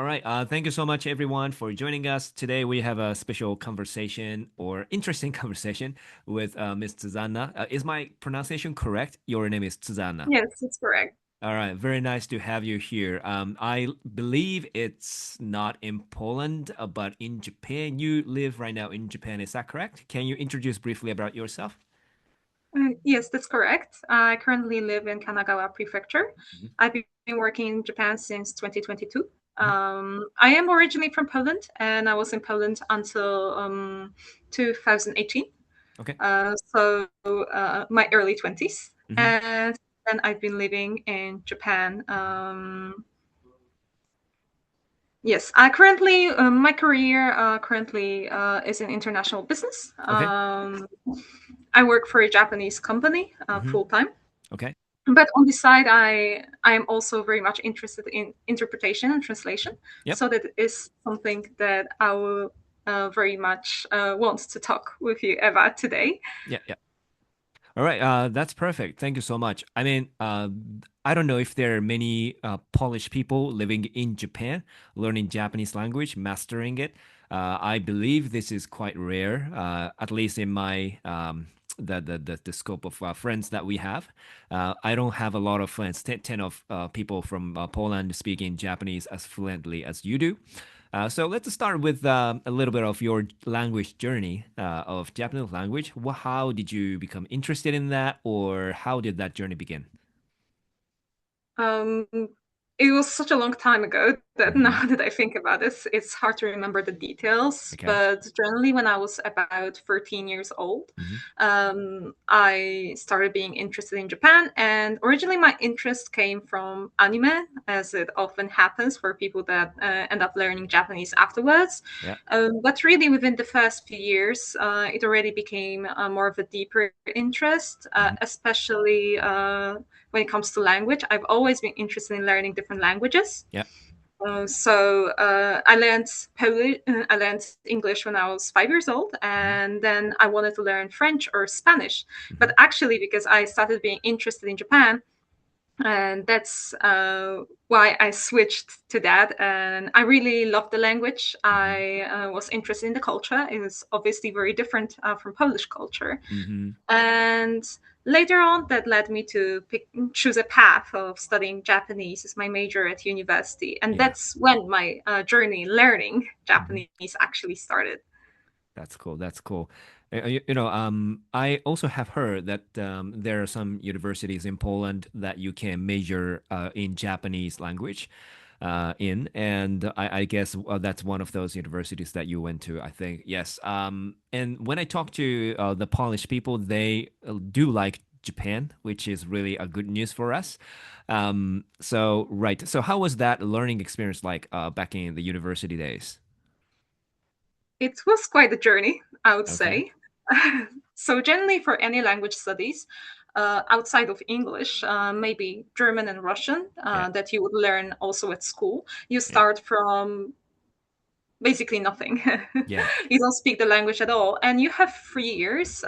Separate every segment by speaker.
Speaker 1: All right. Thank you so much, everyone, for joining us. Today, we have a special conversation or interesting conversation with Miss Zuzanna. Is my pronunciation correct? Your name is Zuzanna.
Speaker 2: Yes, it's correct.
Speaker 1: All right. Very nice to have you here. I believe it's not in Poland, but in Japan. You live right now in Japan. Is that correct? Can you introduce briefly about yourself?
Speaker 2: Yes, that's correct. I currently live in Kanagawa Prefecture.
Speaker 1: Mhm.
Speaker 2: I've been working in Japan since 2022.
Speaker 1: Mhm.
Speaker 2: I am originally from Poland, and I was in Poland until 2018.
Speaker 1: Okay.
Speaker 2: My early 20s.
Speaker 1: Hmm.
Speaker 2: And then I've been living in Japan. Yes, I currently my career currently is in international business.
Speaker 1: Okay.
Speaker 2: I work for a Japanese company
Speaker 1: Hmm.
Speaker 2: full time,
Speaker 1: Okay.
Speaker 2: but on the side, I am also very much interested in interpretation and translation.
Speaker 1: Yep.
Speaker 2: So that is something that I will very much want to talk with you about today.
Speaker 1: Yeah. Yeah. All right, that's perfect. Thank you so much. I mean, I don't know if there are many Polish people living in Japan learning Japanese language, mastering it. I believe this is quite rare, at least in my the scope of friends that we have. I don't have a lot of friends, 10 of people from Poland speaking Japanese as fluently as you do. So let's start with a little bit of your language journey of Japanese language. How did you become interested in that, or how did that journey begin?
Speaker 2: Um, it was such a long time ago that
Speaker 1: Hmm.
Speaker 2: now that I think about this, it's hard to remember the details.
Speaker 1: Okay.
Speaker 2: But generally, when I was about 13 years old,
Speaker 1: Hmm.
Speaker 2: I started being interested in Japan. And originally, my interest came from anime, as it often happens for people that end up learning Japanese afterwards.
Speaker 1: Yeah.
Speaker 2: But really, within the first few years, it already became more of a deeper interest,
Speaker 1: Hmm.
Speaker 2: especially when it comes to language. I've always been interested in learning different languages.
Speaker 1: Yeah.
Speaker 2: I learned Polish, I learned English when I was 5 years old,
Speaker 1: Hmm.
Speaker 2: and then I wanted to learn French or Spanish.
Speaker 1: Hmm.
Speaker 2: But actually, because I started being interested in Japan, and that's why I switched to that. And I really loved the language.
Speaker 1: Hmm.
Speaker 2: I was interested in the culture. It was obviously very different from Polish culture.
Speaker 1: Hmm.
Speaker 2: And later on, that led me to choose a path of studying Japanese as my major at university. And
Speaker 1: Yeah.
Speaker 2: that's when my journey learning
Speaker 1: Hmm.
Speaker 2: Japanese actually started.
Speaker 1: That's cool. That's cool. I also have heard that there are some universities in Poland that you can major in Japanese language and I guess that's one of those universities that you went to. I think yes. And when I talk to the Polish people, they do like Japan, which is really a good news for us. So right. So how was that learning experience like back in the university days?
Speaker 2: It was quite a journey, I would
Speaker 1: Okay.
Speaker 2: say. So, generally, for any language studies, outside of English, maybe German and Russian,
Speaker 1: Yeah.
Speaker 2: that you would learn also at school, you
Speaker 1: Yeah.
Speaker 2: start from basically nothing.
Speaker 1: Yeah.
Speaker 2: You don't speak the language at all. And you have 3 years.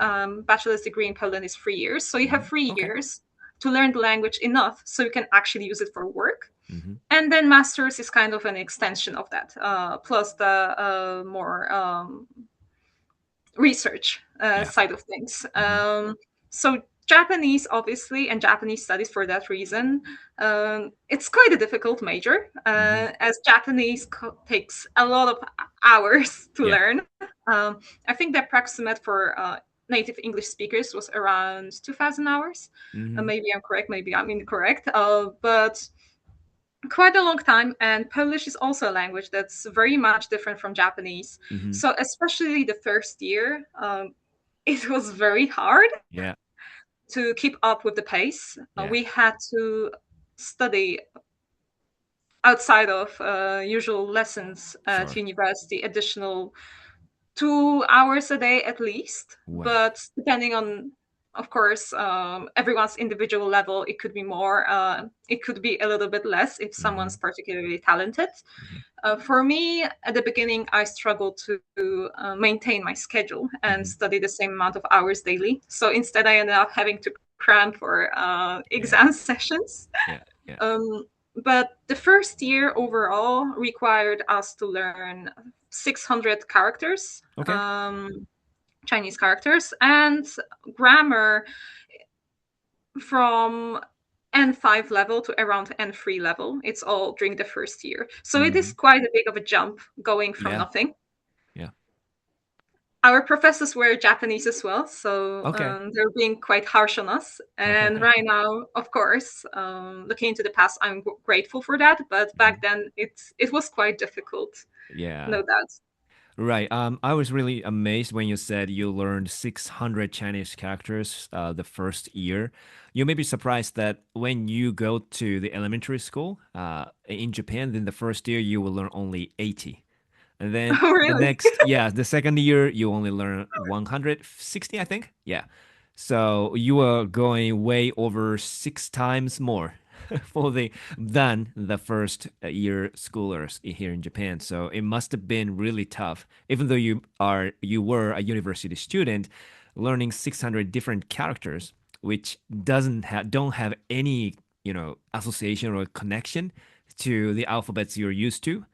Speaker 2: Bachelor's degree in Poland is 3 years. So, you have
Speaker 1: Mhm.
Speaker 2: three
Speaker 1: Okay.
Speaker 2: years to learn the language enough so you can actually use it for work.
Speaker 1: Hmm.
Speaker 2: And then master's is kind of an extension of that, plus the more research
Speaker 1: Yeah.
Speaker 2: side of things.
Speaker 1: Hmm.
Speaker 2: So Japanese, obviously, and Japanese studies for that reason, it's quite a difficult major,
Speaker 1: Hmm.
Speaker 2: as Japanese takes a lot of hours to
Speaker 1: Yeah.
Speaker 2: learn. I think the approximate for native English speakers was around 2,000 hours.
Speaker 1: Hmm.
Speaker 2: Maybe I'm correct, maybe I'm incorrect, but quite a long time. And Polish is also a language that's very much different from Japanese.
Speaker 1: Hmm.
Speaker 2: So, especially the first year, it was very hard
Speaker 1: Yeah.
Speaker 2: to keep up with the pace.
Speaker 1: Yeah.
Speaker 2: We had to study outside of usual lessons at
Speaker 1: Sure.
Speaker 2: university, additional 2 hours a day at least.
Speaker 1: Wow.
Speaker 2: But depending on, of course, everyone's individual level, it could be more, it could be a little bit less if someone's
Speaker 1: Hmm.
Speaker 2: particularly talented.
Speaker 1: Hmm.
Speaker 2: For me, at the beginning, I struggled to maintain my schedule and
Speaker 1: Hmm.
Speaker 2: study the same amount of hours daily. So instead, I ended up having to cram for
Speaker 1: Yeah.
Speaker 2: exam sessions.
Speaker 1: Yeah. Yeah.
Speaker 2: Um, But the first year overall required us to learn 600 characters,
Speaker 1: Okay.
Speaker 2: Chinese characters, and grammar from N5 level to around N3 level. It's all during the first year. So it is
Speaker 1: Hmm.
Speaker 2: quite a big of a jump going from
Speaker 1: Yeah.
Speaker 2: nothing.
Speaker 1: Yeah.
Speaker 2: Our professors were Japanese as well, so
Speaker 1: Okay.
Speaker 2: they're being quite harsh on us. And right now, of course, looking into the past, I'm grateful for that. But back
Speaker 1: Mhm.
Speaker 2: then, it was quite difficult,
Speaker 1: Yeah.
Speaker 2: no doubt.
Speaker 1: Right. I was really amazed when you said you learned 600 Chinese characters the first year. You may be surprised that when you go to the elementary school in Japan, then the first year you will learn only 80. And then
Speaker 2: Oh,
Speaker 1: the
Speaker 2: really?
Speaker 1: next, yeah, the second year you only learn 160, I think. Yeah. So you are going way over 6 times more for the than the first year schoolers here in Japan. So it must have been really tough, even though you were a university student, learning 600 different characters, which don't have any association or connection to the alphabets you're used to.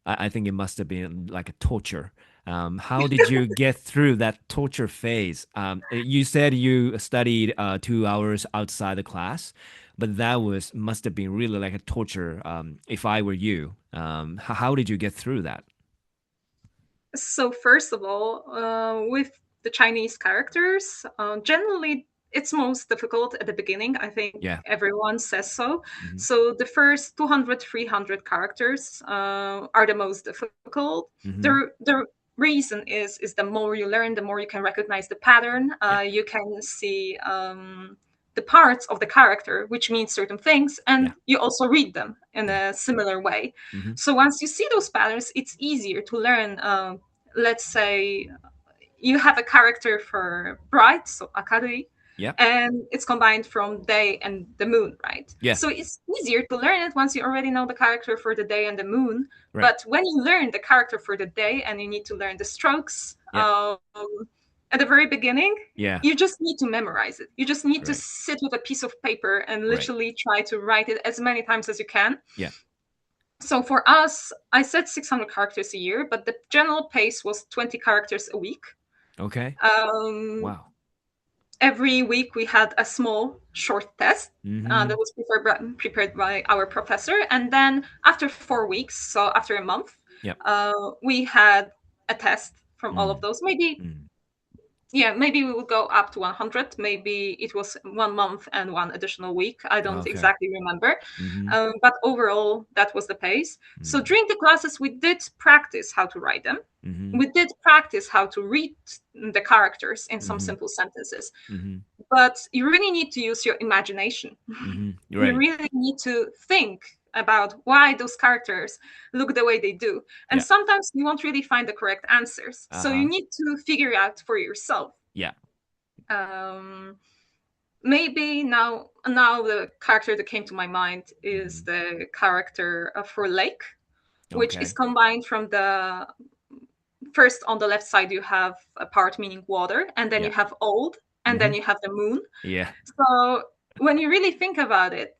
Speaker 1: I think it must have been like a torture. How did you get through that torture phase? You said you studied 2 hours outside the class, but that was must have been really like a torture. If I were you, how did you get through that?
Speaker 2: So first of all, with the Chinese characters, generally it's most difficult at the beginning. I think
Speaker 1: Yeah.
Speaker 2: everyone says so.
Speaker 1: Hmm.
Speaker 2: So the first 200, 300 characters are the most difficult.
Speaker 1: Hmm.
Speaker 2: The reason is the more you learn, the more you can recognize the pattern.
Speaker 1: Yeah.
Speaker 2: You can see the parts of the character, which means certain things,
Speaker 1: Yeah.
Speaker 2: and you also read them in
Speaker 1: Yeah.
Speaker 2: a similar way.
Speaker 1: Hmm.
Speaker 2: So once you see those patterns, it's easier to learn. Let's say you have a character for bright, so akarui,
Speaker 1: Yeah.
Speaker 2: and it's combined from day and the moon, right?
Speaker 1: Yeah.
Speaker 2: So it's easier to learn it once you already know the character for the day and the moon.
Speaker 1: Right.
Speaker 2: But when you learn the character for the day and you need to learn the strokes,
Speaker 1: Yeah.
Speaker 2: at the very beginning,
Speaker 1: Yeah.
Speaker 2: you just need to memorize it. You just need to
Speaker 1: Right.
Speaker 2: sit with a piece of paper and
Speaker 1: Right.
Speaker 2: literally try to write it as many times as you can.
Speaker 1: Yeah.
Speaker 2: So for us, I said 600 characters a year, but the general pace was 20 characters a week.
Speaker 1: Okay.
Speaker 2: Um,
Speaker 1: Wow.
Speaker 2: every week we had a small short test that
Speaker 1: Hmm.
Speaker 2: was prepared by our professor. And then after 4 weeks, so after a month,
Speaker 1: Yep.
Speaker 2: we had a test from all of
Speaker 1: Mm.
Speaker 2: those. Maybe,
Speaker 1: Mm.
Speaker 2: yeah, maybe we will go up to 100. Maybe it was 1 month and one additional week. I don't
Speaker 1: Okay.
Speaker 2: exactly remember.
Speaker 1: Hmm.
Speaker 2: But overall, that was the pace. So
Speaker 1: Mm.
Speaker 2: during the classes, we did practice how to write them.
Speaker 1: Hmm.
Speaker 2: We did practice how to read the characters in some
Speaker 1: Hmm.
Speaker 2: simple sentences.
Speaker 1: Hmm.
Speaker 2: But you really need to use your imagination.
Speaker 1: Hmm.
Speaker 2: You
Speaker 1: Right.
Speaker 2: really need to think about why those characters look the way they do. And
Speaker 1: Yeah.
Speaker 2: sometimes you won't really find the correct answers. So you
Speaker 1: Uh-huh.
Speaker 2: need to figure out for yourself.
Speaker 1: Yeah.
Speaker 2: Um, maybe now the character that came to my mind is
Speaker 1: Hmm.
Speaker 2: the character for Lake, which is
Speaker 1: Okay.
Speaker 2: combined from the first on the left side you have a part meaning water, and then
Speaker 1: Yeah.
Speaker 2: you have old, and then
Speaker 1: Hmm.
Speaker 2: you have the moon.
Speaker 1: Yeah.
Speaker 2: So when you really think about it,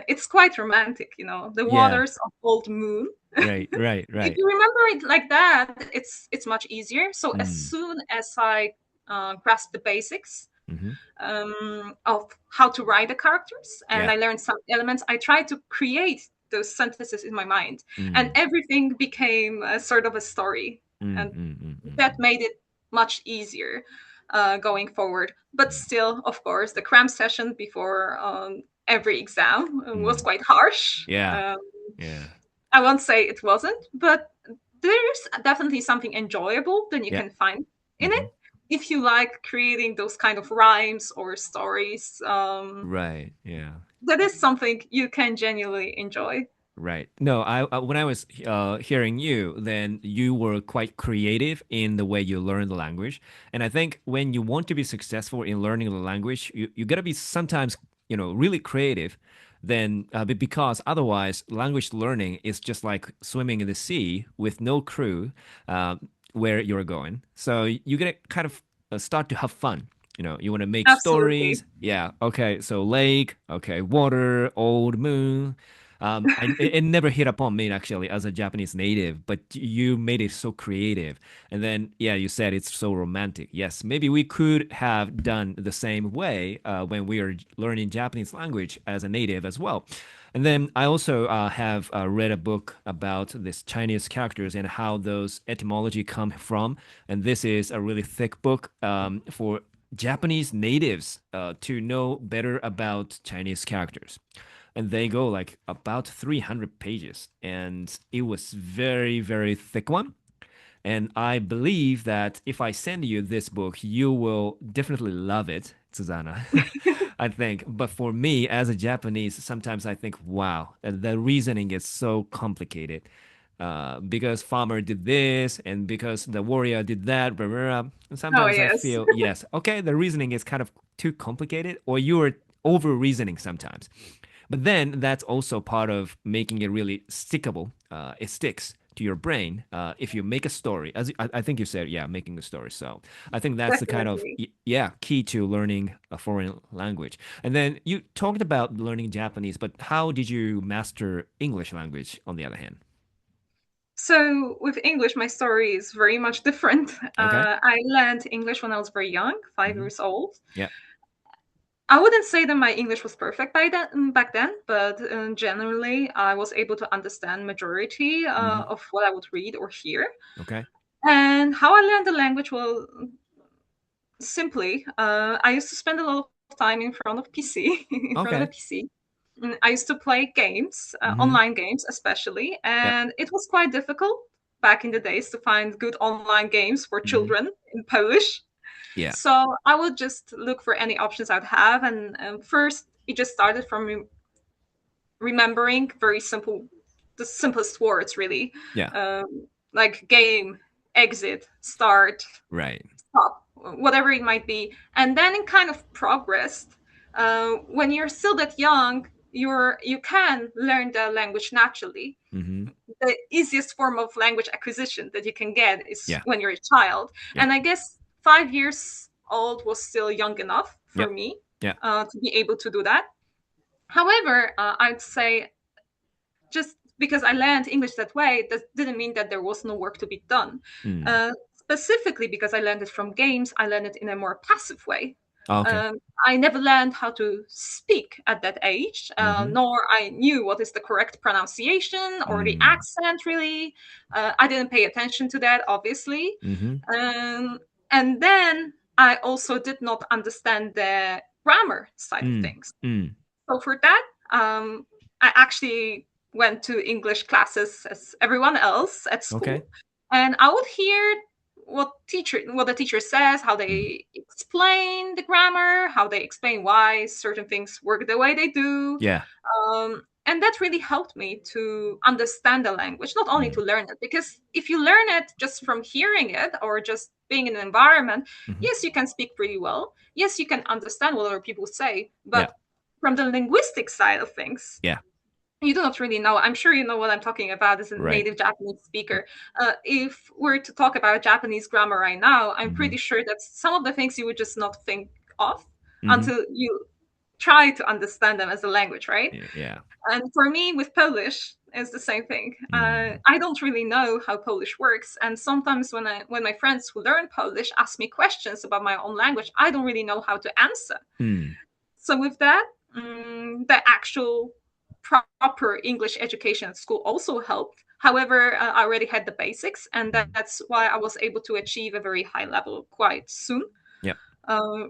Speaker 2: it's quite romantic, the
Speaker 1: Yeah.
Speaker 2: waters of old moon.
Speaker 1: Right. Right.
Speaker 2: If
Speaker 1: Right.
Speaker 2: you remember it like that, it's much easier. So as
Speaker 1: Mm.
Speaker 2: soon as I grasp the basics
Speaker 1: Hmm.
Speaker 2: of how to write the characters and
Speaker 1: Yeah.
Speaker 2: I learned some elements, I tried to create those sentences in my mind, and
Speaker 1: Mm.
Speaker 2: everything became a sort of a story,
Speaker 1: Mm.
Speaker 2: and
Speaker 1: Mm. Mm.
Speaker 2: that
Speaker 1: Mm.
Speaker 2: made it much easier going forward. But
Speaker 1: Mm.
Speaker 2: still, of course, the cram session before every exam was
Speaker 1: Mm.
Speaker 2: quite harsh.
Speaker 1: Yeah. Yeah.
Speaker 2: I won't say it wasn't, but there's definitely something enjoyable that you
Speaker 1: Yeah.
Speaker 2: can find in it
Speaker 1: Hmm.
Speaker 2: if you like creating those kind of rhymes or stories.
Speaker 1: Right. Yeah.
Speaker 2: That is something you can genuinely enjoy.
Speaker 1: Right. No, when I was hearing you, then you were quite creative in the way you learn the language. And I think when you want to be successful in learning the language, you got to be sometimes, really creative. Then because otherwise, language learning is just like swimming in the sea with no crew where you're going. So you got to kind of start to have fun. You want to make
Speaker 2: Absolutely.
Speaker 1: stories. Yeah. Okay. So lake. Okay. Water. Old moon. It never hit upon me actually as a Japanese native, but you made it so creative. And then, yeah, you said it's so romantic. Yes, maybe we could have done the same way when we are learning Japanese language as a native as well. And then I also have read a book about this Chinese characters and how those etymology come from. And this is a really thick book for Japanese natives to know better about Chinese characters. And they go like about 300 pages. And it was very, very thick one. And I believe that if I send you this book, you will definitely love it, Susanna. I think. But for me, as a Japanese, sometimes I think, wow, the reasoning is so complicated. Because farmer did this and because the warrior did that, blah, blah, blah. And
Speaker 2: Oh,
Speaker 1: sometimes I
Speaker 2: yes.
Speaker 1: feel, yes, okay, the reasoning is kind of too complicated, or you're over reasoning sometimes. But then that's also part of making it really stickable. It sticks to your brain if you make a story. As I think you said, yeah, making a story. So I think that's the kind of
Speaker 2: Definitely.
Speaker 1: yeah key to learning a foreign language. And then you talked about learning Japanese, but how did you master English language on the other hand?
Speaker 2: So with English, my story is very much different.
Speaker 1: Okay.
Speaker 2: I learned English when I was very young, 5
Speaker 1: Hmm.
Speaker 2: years old.
Speaker 1: Yeah.
Speaker 2: I wouldn't say that my English was perfect back then, but generally I was able to understand majority
Speaker 1: Hmm.
Speaker 2: of what I would read or hear.
Speaker 1: Okay.
Speaker 2: And how I learned the language, well, simply, I used to spend a lot of time in front of PC, in front of a
Speaker 1: Okay.
Speaker 2: PC. I used to play games,
Speaker 1: Hmm.
Speaker 2: online games especially,
Speaker 1: Yep.
Speaker 2: and it was quite difficult back in the days to find good online games for
Speaker 1: Hmm.
Speaker 2: children in Polish.
Speaker 1: Yeah.
Speaker 2: So I would just look for any options I'd have, and first it just started from remembering very simple, the simplest words really,
Speaker 1: Yeah.
Speaker 2: like game, exit, start,
Speaker 1: Right.
Speaker 2: stop, whatever it might be. And then it kind of progressed. When you're still that young, you can learn the language naturally.
Speaker 1: Hmm.
Speaker 2: The easiest form of language acquisition that you can get is
Speaker 1: Yeah.
Speaker 2: when you're a child.
Speaker 1: Yeah.
Speaker 2: And I guess 5 years old was still young enough for
Speaker 1: Yep.
Speaker 2: me
Speaker 1: Yeah.
Speaker 2: to be able to do that. However, I'd say just because I learned English that way, that didn't mean that there was no work to be done.
Speaker 1: Mm.
Speaker 2: Specifically because I learned it from games, I learned it in a more passive way.
Speaker 1: Oh, okay.
Speaker 2: Um, I never learned how to speak at that age,
Speaker 1: Hmm.
Speaker 2: nor I knew what is the correct pronunciation or the
Speaker 1: Mm.
Speaker 2: accent, really. I didn't pay attention to that, obviously.
Speaker 1: Hmm.
Speaker 2: Um, and then I also did not understand the grammar side of
Speaker 1: Mm.
Speaker 2: things.
Speaker 1: Mm.
Speaker 2: So for that, I actually went to English classes as everyone else at school,
Speaker 1: Okay.
Speaker 2: and I would hear what the teacher says, how
Speaker 1: Mm.
Speaker 2: they explain the grammar, how they explain why certain things work the way they do,
Speaker 1: Yeah.
Speaker 2: and that really helped me to understand the language, not only
Speaker 1: Mm.
Speaker 2: to learn it. Because if you learn it just from hearing it or just being in an environment,
Speaker 1: Hmm.
Speaker 2: yes, you can speak pretty well. Yes, you can understand what other people say,
Speaker 1: Yeah.
Speaker 2: but from the linguistic side of things,
Speaker 1: Yeah.
Speaker 2: you do not really know. I'm sure you know what I'm talking about as a
Speaker 1: Right.
Speaker 2: native Japanese speaker. If we're to talk about Japanese grammar right now, I'm
Speaker 1: Hmm.
Speaker 2: pretty sure that some of the things you would just not think of
Speaker 1: Hmm.
Speaker 2: until you try to understand them as a language, right?
Speaker 1: Yeah. Yeah.
Speaker 2: And for me, with Polish, it's the same thing.
Speaker 1: Mm.
Speaker 2: I don't really know how Polish works, and sometimes when my friends who learn Polish ask me questions about my own language, I don't really know how to answer.
Speaker 1: Mm.
Speaker 2: So with that, the actual proper English education at school also helped. However, I already had the basics, and
Speaker 1: Mm.
Speaker 2: that's why I was able to achieve a very high level quite soon.
Speaker 1: Yep.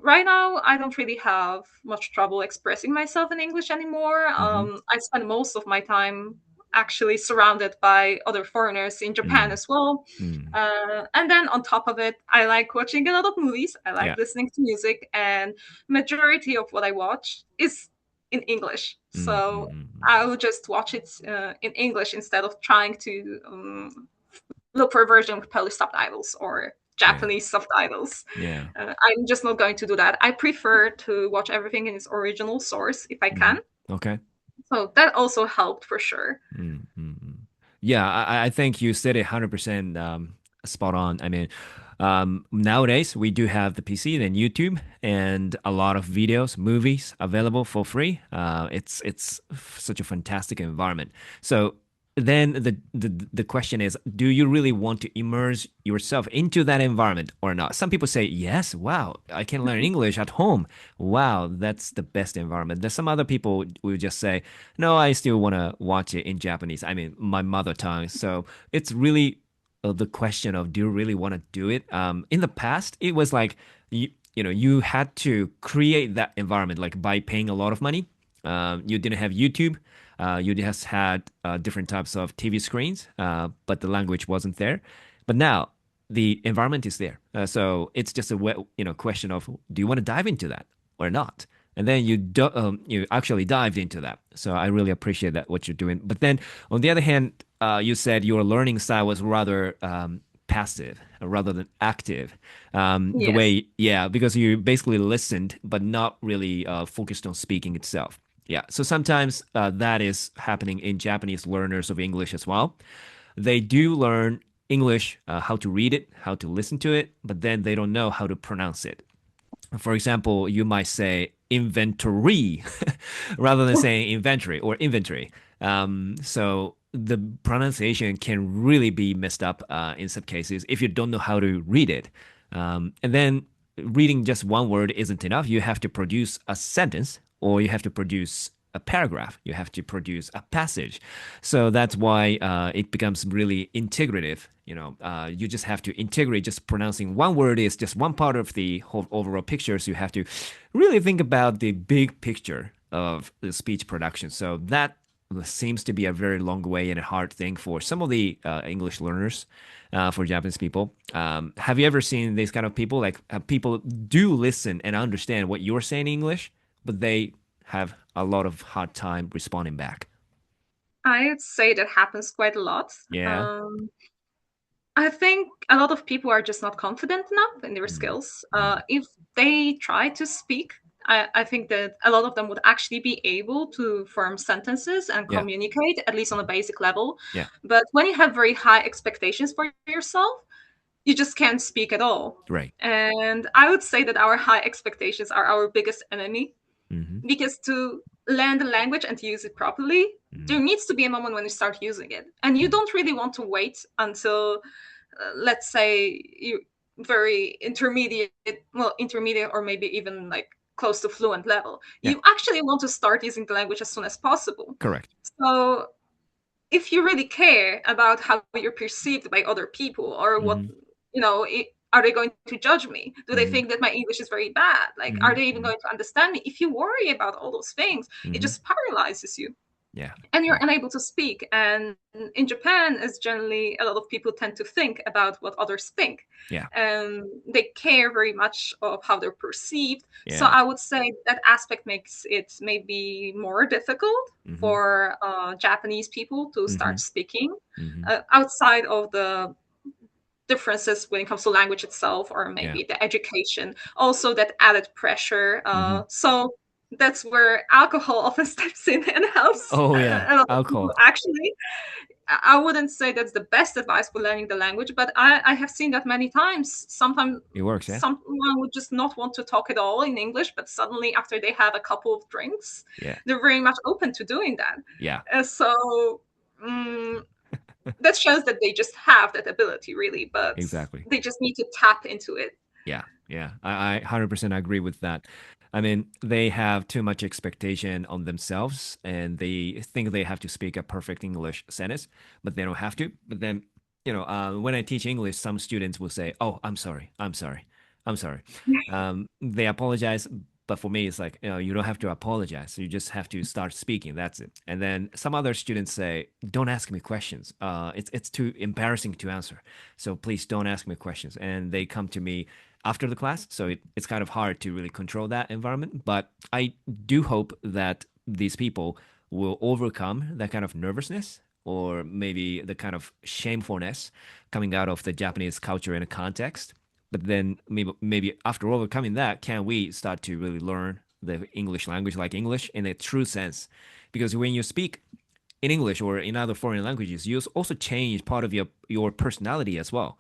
Speaker 2: Right now, I don't really have much trouble expressing myself in English anymore.
Speaker 1: Hmm.
Speaker 2: I spend most of my time actually surrounded by other foreigners in Japan
Speaker 1: Mm.
Speaker 2: as well.
Speaker 1: Mm.
Speaker 2: And then on top of it, I like watching a lot of movies. I like
Speaker 1: Yeah.
Speaker 2: listening to music, and majority of what I watch is in English.
Speaker 1: Mm.
Speaker 2: So
Speaker 1: Mm.
Speaker 2: I will just watch it in English instead of trying to look for a version with Polish subtitles or
Speaker 1: Yeah.
Speaker 2: Japanese subtitles.
Speaker 1: Yeah.
Speaker 2: I'm just not going to do that. I prefer to watch everything in its original source if I
Speaker 1: Hmm.
Speaker 2: can.
Speaker 1: Okay.
Speaker 2: So that also helped for sure.
Speaker 1: Mm. Mm. Mm. Yeah. I think you said it 100% spot on. I mean, Nowadays, we do have the PC and YouTube and a lot of videos, movies available for free. It's such a fantastic environment. So then the question is, do you really want to immerse yourself into that environment or not? Some people say, yes, wow, I can learn English at home. Wow, that's the best environment. There's some other people will just say, no, I still want to watch it in Japanese. I mean, my mother tongue. So it's really the question of do you really want to do it? In the past, it was like you had to create that environment like by paying a lot of money. You didn't have YouTube. You just had different types of TV screens, but the language wasn't there. But now the environment is there, so it's just a question of do you want to dive into that or not? And then you actually dived into that. So I really appreciate that what you're doing. But then on the other hand, you said your learning style was rather passive rather than active. The
Speaker 2: Yes.
Speaker 1: way, yeah, because you basically listened, but not really focused on speaking itself. Yeah, so sometimes that is happening in Japanese learners of English as well. They do learn English, how to read it, how to listen to it, but then they don't know how to pronounce it. For example, you might say inventory rather than saying inventory or inventory. So the pronunciation can really be messed up in some cases if you don't know how to read it. And then reading just one word isn't enough. You have to produce a sentence or you have to produce a paragraph. You have to produce a passage. So that's why it becomes really integrative. You just have to integrate. Just pronouncing one word is just one part of the whole overall picture. So you have to really think about the big picture of the speech production. So that seems to be a very long way and a hard thing for some of the English learners, for Japanese people. Have you ever seen these kind of people? Like people do listen and understand what you're saying in English, but they have a lot of hard time responding back.
Speaker 2: I'd say that happens quite a lot.
Speaker 1: Yeah.
Speaker 2: Um, I think a lot of people are just not confident enough in their
Speaker 1: Mm,
Speaker 2: skills.
Speaker 1: mm.
Speaker 2: If they try to speak, I think that a lot of them would actually be able to form sentences and
Speaker 1: Yeah.
Speaker 2: communicate, at least on a
Speaker 1: Mhm.
Speaker 2: basic level.
Speaker 1: Yeah.
Speaker 2: But when you have very high expectations for yourself, you just can't speak at all.
Speaker 1: Right.
Speaker 2: And I would say that our high expectations are our biggest enemy
Speaker 1: Hmm.
Speaker 2: because to learn the language and to use it properly,
Speaker 1: Hmm.
Speaker 2: there needs to be a moment when you start using it. And you don't really want to wait until let's say you very intermediate, well, intermediate or maybe even like close to fluent level.
Speaker 1: Yeah.
Speaker 2: You actually want to start using the language as soon as possible.
Speaker 1: Correct.
Speaker 2: So if you really care about how you're perceived by other people or what,
Speaker 1: Hmm.
Speaker 2: are they going to judge me? Do they
Speaker 1: Hmm.
Speaker 2: think that my English is very bad? Like, are
Speaker 1: Hmm.
Speaker 2: they even
Speaker 1: Hmm.
Speaker 2: going to understand me? If you worry about all those things, it
Speaker 1: Hmm.
Speaker 2: just paralyzes you
Speaker 1: Yeah.
Speaker 2: and you're
Speaker 1: Yeah.
Speaker 2: unable to speak. And in Japan, as generally a lot of people tend to think about what others think.
Speaker 1: Yeah.
Speaker 2: They care very much of how they're perceived. So
Speaker 1: Yeah.
Speaker 2: I would say that aspect makes it maybe more difficult
Speaker 1: Hmm.
Speaker 2: for Japanese people to
Speaker 1: Hmm.
Speaker 2: start speaking
Speaker 1: Hmm.
Speaker 2: outside of the differences when it comes to language itself or
Speaker 1: Yeah.
Speaker 2: maybe the education, also that added pressure.
Speaker 1: Hmm.
Speaker 2: So that's where alcohol often steps in and helps
Speaker 1: Oh yeah.
Speaker 2: a lot of people
Speaker 1: Alcohol.
Speaker 2: actually. I wouldn't say that's the best advice for learning the language, but I have seen that many times. Sometimes
Speaker 1: It works, yeah?
Speaker 2: someone would just not want to talk at all in English, but suddenly after they have a couple of drinks,
Speaker 1: Yeah.
Speaker 2: they're very much open to doing that.
Speaker 1: Yeah.
Speaker 2: So um, that shows that they just have that ability, really, but
Speaker 1: Exactly.
Speaker 2: they just need to tap into it.
Speaker 1: Yeah, yeah. I 100% agree with that. I mean, they have too much expectation on themselves and they think they have to speak a perfect English sentence, but they don't have to. But then, when I teach English, some students will say, "Oh, I'm sorry. I'm sorry. I'm sorry." They apologize, but for me, it's like, you don't have to apologize. You just have to start speaking. That's it. And then some other students say, "Don't ask me questions. It's too embarrassing to answer. So please don't ask me questions." And they come to me after the class. So it's kind of hard to really control that environment. But I do hope that these people will overcome that kind of nervousness or maybe the kind of shamefulness coming out of the Japanese culture and context. But then maybe after overcoming that, can we start to really learn the English language like English in a true sense? Because when you speak in English or in other foreign languages, you also change part of your personality as well,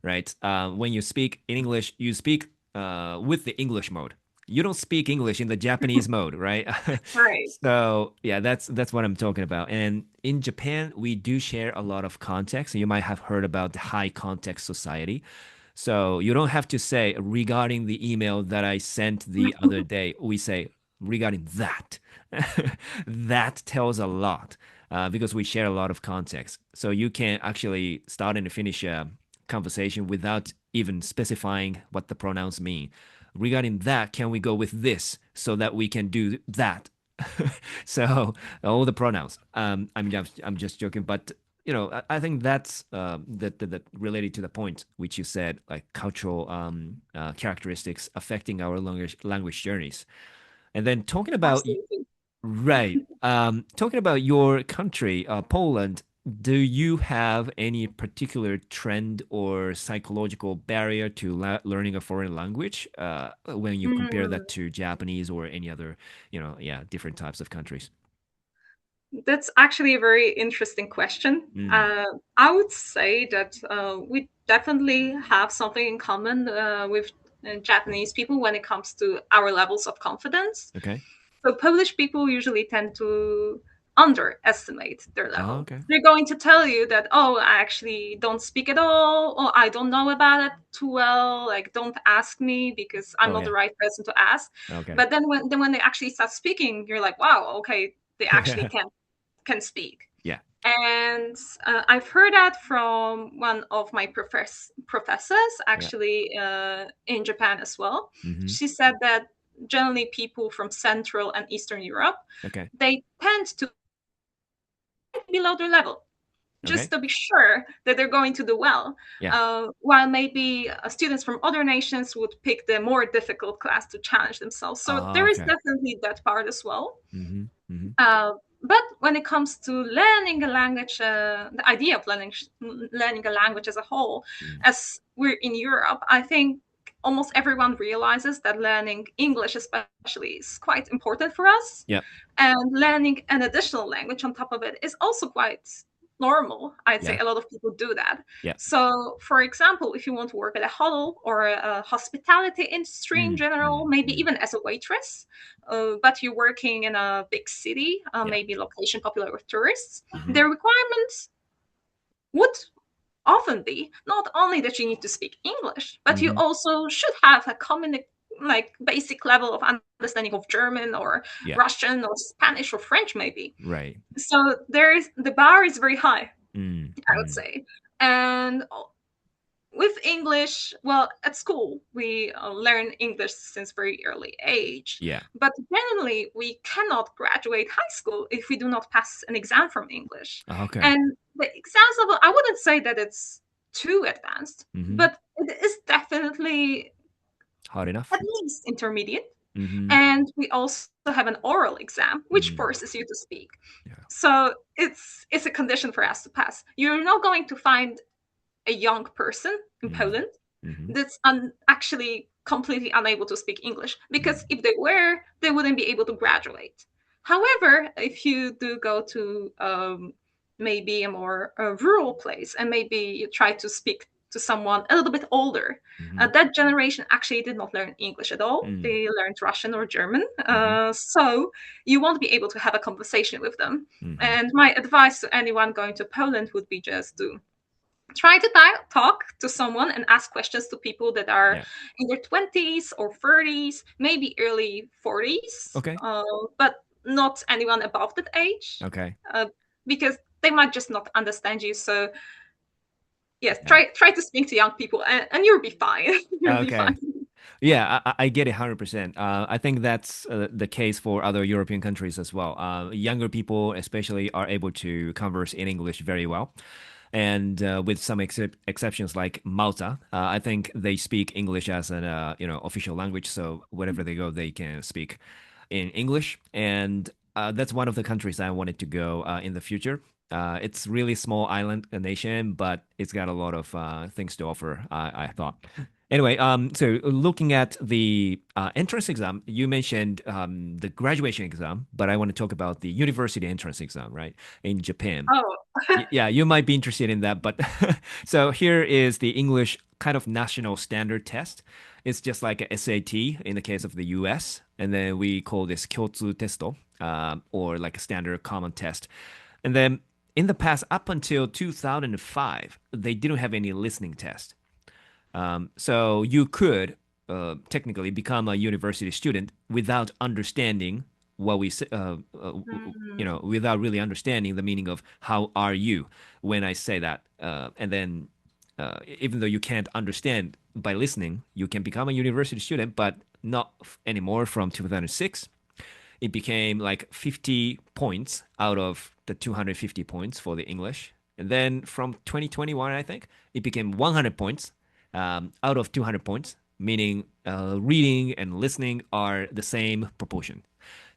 Speaker 1: right? When you speak in English, you speak with the English mode. You don't speak English in the Japanese mode, right?
Speaker 2: Right.
Speaker 1: So yeah, that's what I'm talking about. And in Japan, we do share a lot of context. You might have heard about the high context society. So you don't have to say regarding the email that I sent the other day. We say regarding that. That tells a lot because we share a lot of context. So you can actually start and finish a conversation without even specifying what the pronouns mean. Regarding that, can we go with this so that we can do that? So all the pronouns. I'm just joking, but I think that's that related to the point which you said, like cultural characteristics affecting our language journeys. And then talking about
Speaker 2: Absolutely.
Speaker 1: right, talking about your country, Poland. Do you have any particular trend or psychological barrier to learning a foreign language when you compare that
Speaker 2: Mm.
Speaker 1: to Japanese or any other, yeah, different types of countries?
Speaker 2: That's actually a very interesting question.
Speaker 1: Mm,
Speaker 2: I would say that we definitely have something in common with Japanese people when it comes to our levels of confidence.
Speaker 1: okay.
Speaker 2: So Polish people usually tend to underestimate their
Speaker 1: Oh,
Speaker 2: level.
Speaker 1: okay.
Speaker 2: They're going to tell you that, oh, I actually don't speak at all, or I don't know about it too well. Like, don't ask me because I'm
Speaker 1: Oh,
Speaker 2: not the
Speaker 1: yeah.
Speaker 2: right person to ask.
Speaker 1: Okay.
Speaker 2: But then when they actually start speaking, you're like, wow, okay, they actually can speak.
Speaker 1: Yeah.
Speaker 2: And I've heard that from one of my professors,
Speaker 1: Yeah.
Speaker 2: actually in Japan as well.
Speaker 1: Hmm.
Speaker 2: She said that generally people from Central and Eastern Europe,
Speaker 1: Okay.
Speaker 2: they tend to be below their level just
Speaker 1: Okay.
Speaker 2: to be sure that they're going to do well.
Speaker 1: Yeah.
Speaker 2: While maybe students from other nations would pick the more difficult class to challenge themselves. So
Speaker 1: Oh,
Speaker 2: there is
Speaker 1: okay.
Speaker 2: definitely that part as well.
Speaker 1: Hmm. Hmm.
Speaker 2: Uh, but when it comes to learning a language, the idea of learning a language as a whole,
Speaker 1: Mm.
Speaker 2: as we're in Europe, I think almost everyone realizes that learning English, especially, is quite important for us.
Speaker 1: Yep.
Speaker 2: And learning an additional language on top of it is also quite normal. I'd say
Speaker 1: Yeah.
Speaker 2: a lot of people do that.
Speaker 1: Yeah.
Speaker 2: So, for example, if you want to work at a hotel or a hospitality industry in
Speaker 1: Mm.
Speaker 2: general,
Speaker 1: Mm.
Speaker 2: maybe
Speaker 1: Mm.
Speaker 2: even as a waitress, but you're working in a big city,
Speaker 1: Yeah.
Speaker 2: maybe location popular with tourists,
Speaker 1: Hmm.
Speaker 2: the requirements would often be not only that you need to speak English, but you
Speaker 1: Hmm.
Speaker 2: also should have a common, like basic level of understanding of German or
Speaker 1: Yeah.
Speaker 2: Russian or Spanish or French, maybe.
Speaker 1: Right.
Speaker 2: So the bar is very high,
Speaker 1: Mm.
Speaker 2: I would
Speaker 1: Mm.
Speaker 2: say. And with English, well, at school, we learn English since very early age.
Speaker 1: Yeah.
Speaker 2: But generally, we cannot graduate high school if we do not pass an exam from English.
Speaker 1: Okay.
Speaker 2: And the exams level, I wouldn't say that it's too advanced,
Speaker 1: Hmm.
Speaker 2: but it is definitely
Speaker 1: Hard enough.
Speaker 2: at least intermediate.
Speaker 1: Hmm.
Speaker 2: And we also have an oral exam, which
Speaker 1: Mm.
Speaker 2: forces you to speak.
Speaker 1: Yeah.
Speaker 2: So it's a condition for us to pass. You're not going to find a young person in
Speaker 1: Mm.
Speaker 2: Poland
Speaker 1: Hmm.
Speaker 2: that's actually completely unable to speak English because
Speaker 1: Mm.
Speaker 2: if they were, they wouldn't be able to graduate. However, if you do go to maybe a more rural place and maybe you try to speak to someone a little bit older,
Speaker 1: Hmm.
Speaker 2: that generation actually did not learn English at all.
Speaker 1: Mm.
Speaker 2: They learned Russian or German.
Speaker 1: Hmm.
Speaker 2: So you won't be able to have a conversation with them.
Speaker 1: Hmm.
Speaker 2: And my advice to anyone going to Poland would be just to try to talk to someone and ask questions to people that are
Speaker 1: Yeah.
Speaker 2: in their 20s or 30s, maybe early 40s,
Speaker 1: Okay.
Speaker 2: but not anyone above that age,
Speaker 1: Okay.
Speaker 2: uh, because they might just not understand you. So yes,
Speaker 1: Yeah.
Speaker 2: try to speak to young people, and you'll be fine. You'll be
Speaker 1: Okay.
Speaker 2: fine.
Speaker 1: Yeah, I get it 100%. I think that's the case for other European countries as well. Younger people, especially, are able to converse in English very well. And with some exceptions like Malta, I think they speak English as an official language. So wherever they go, they can speak in English. And that's one of the countries I wanted to go in the future. It's really small island nation, but it's got a lot of things to offer. I thought. Anyway, so looking at the entrance exam, you mentioned the graduation exam, but I want to talk about the university entrance exam, right, in Japan.
Speaker 2: Oh,
Speaker 1: Yeah, you might be interested in that, but so here is the English kind of national standard test. It's just like a SAT in the case of the US, and then we call this 共通 testo, or like a standard common test. And then in the past, up until 2005, they didn't have any listening test. So you could technically become a university student without understanding what we say,
Speaker 2: Mm.
Speaker 1: without really understanding the meaning of how are you when I say that. And then even though you can't understand by listening, you can become a university student, but not anymore from 2006. It became like 50 points out of the 250 points for the English. And then from 2021, I think, it became 100 points out of 200 points, meaning reading and listening are the same proportion.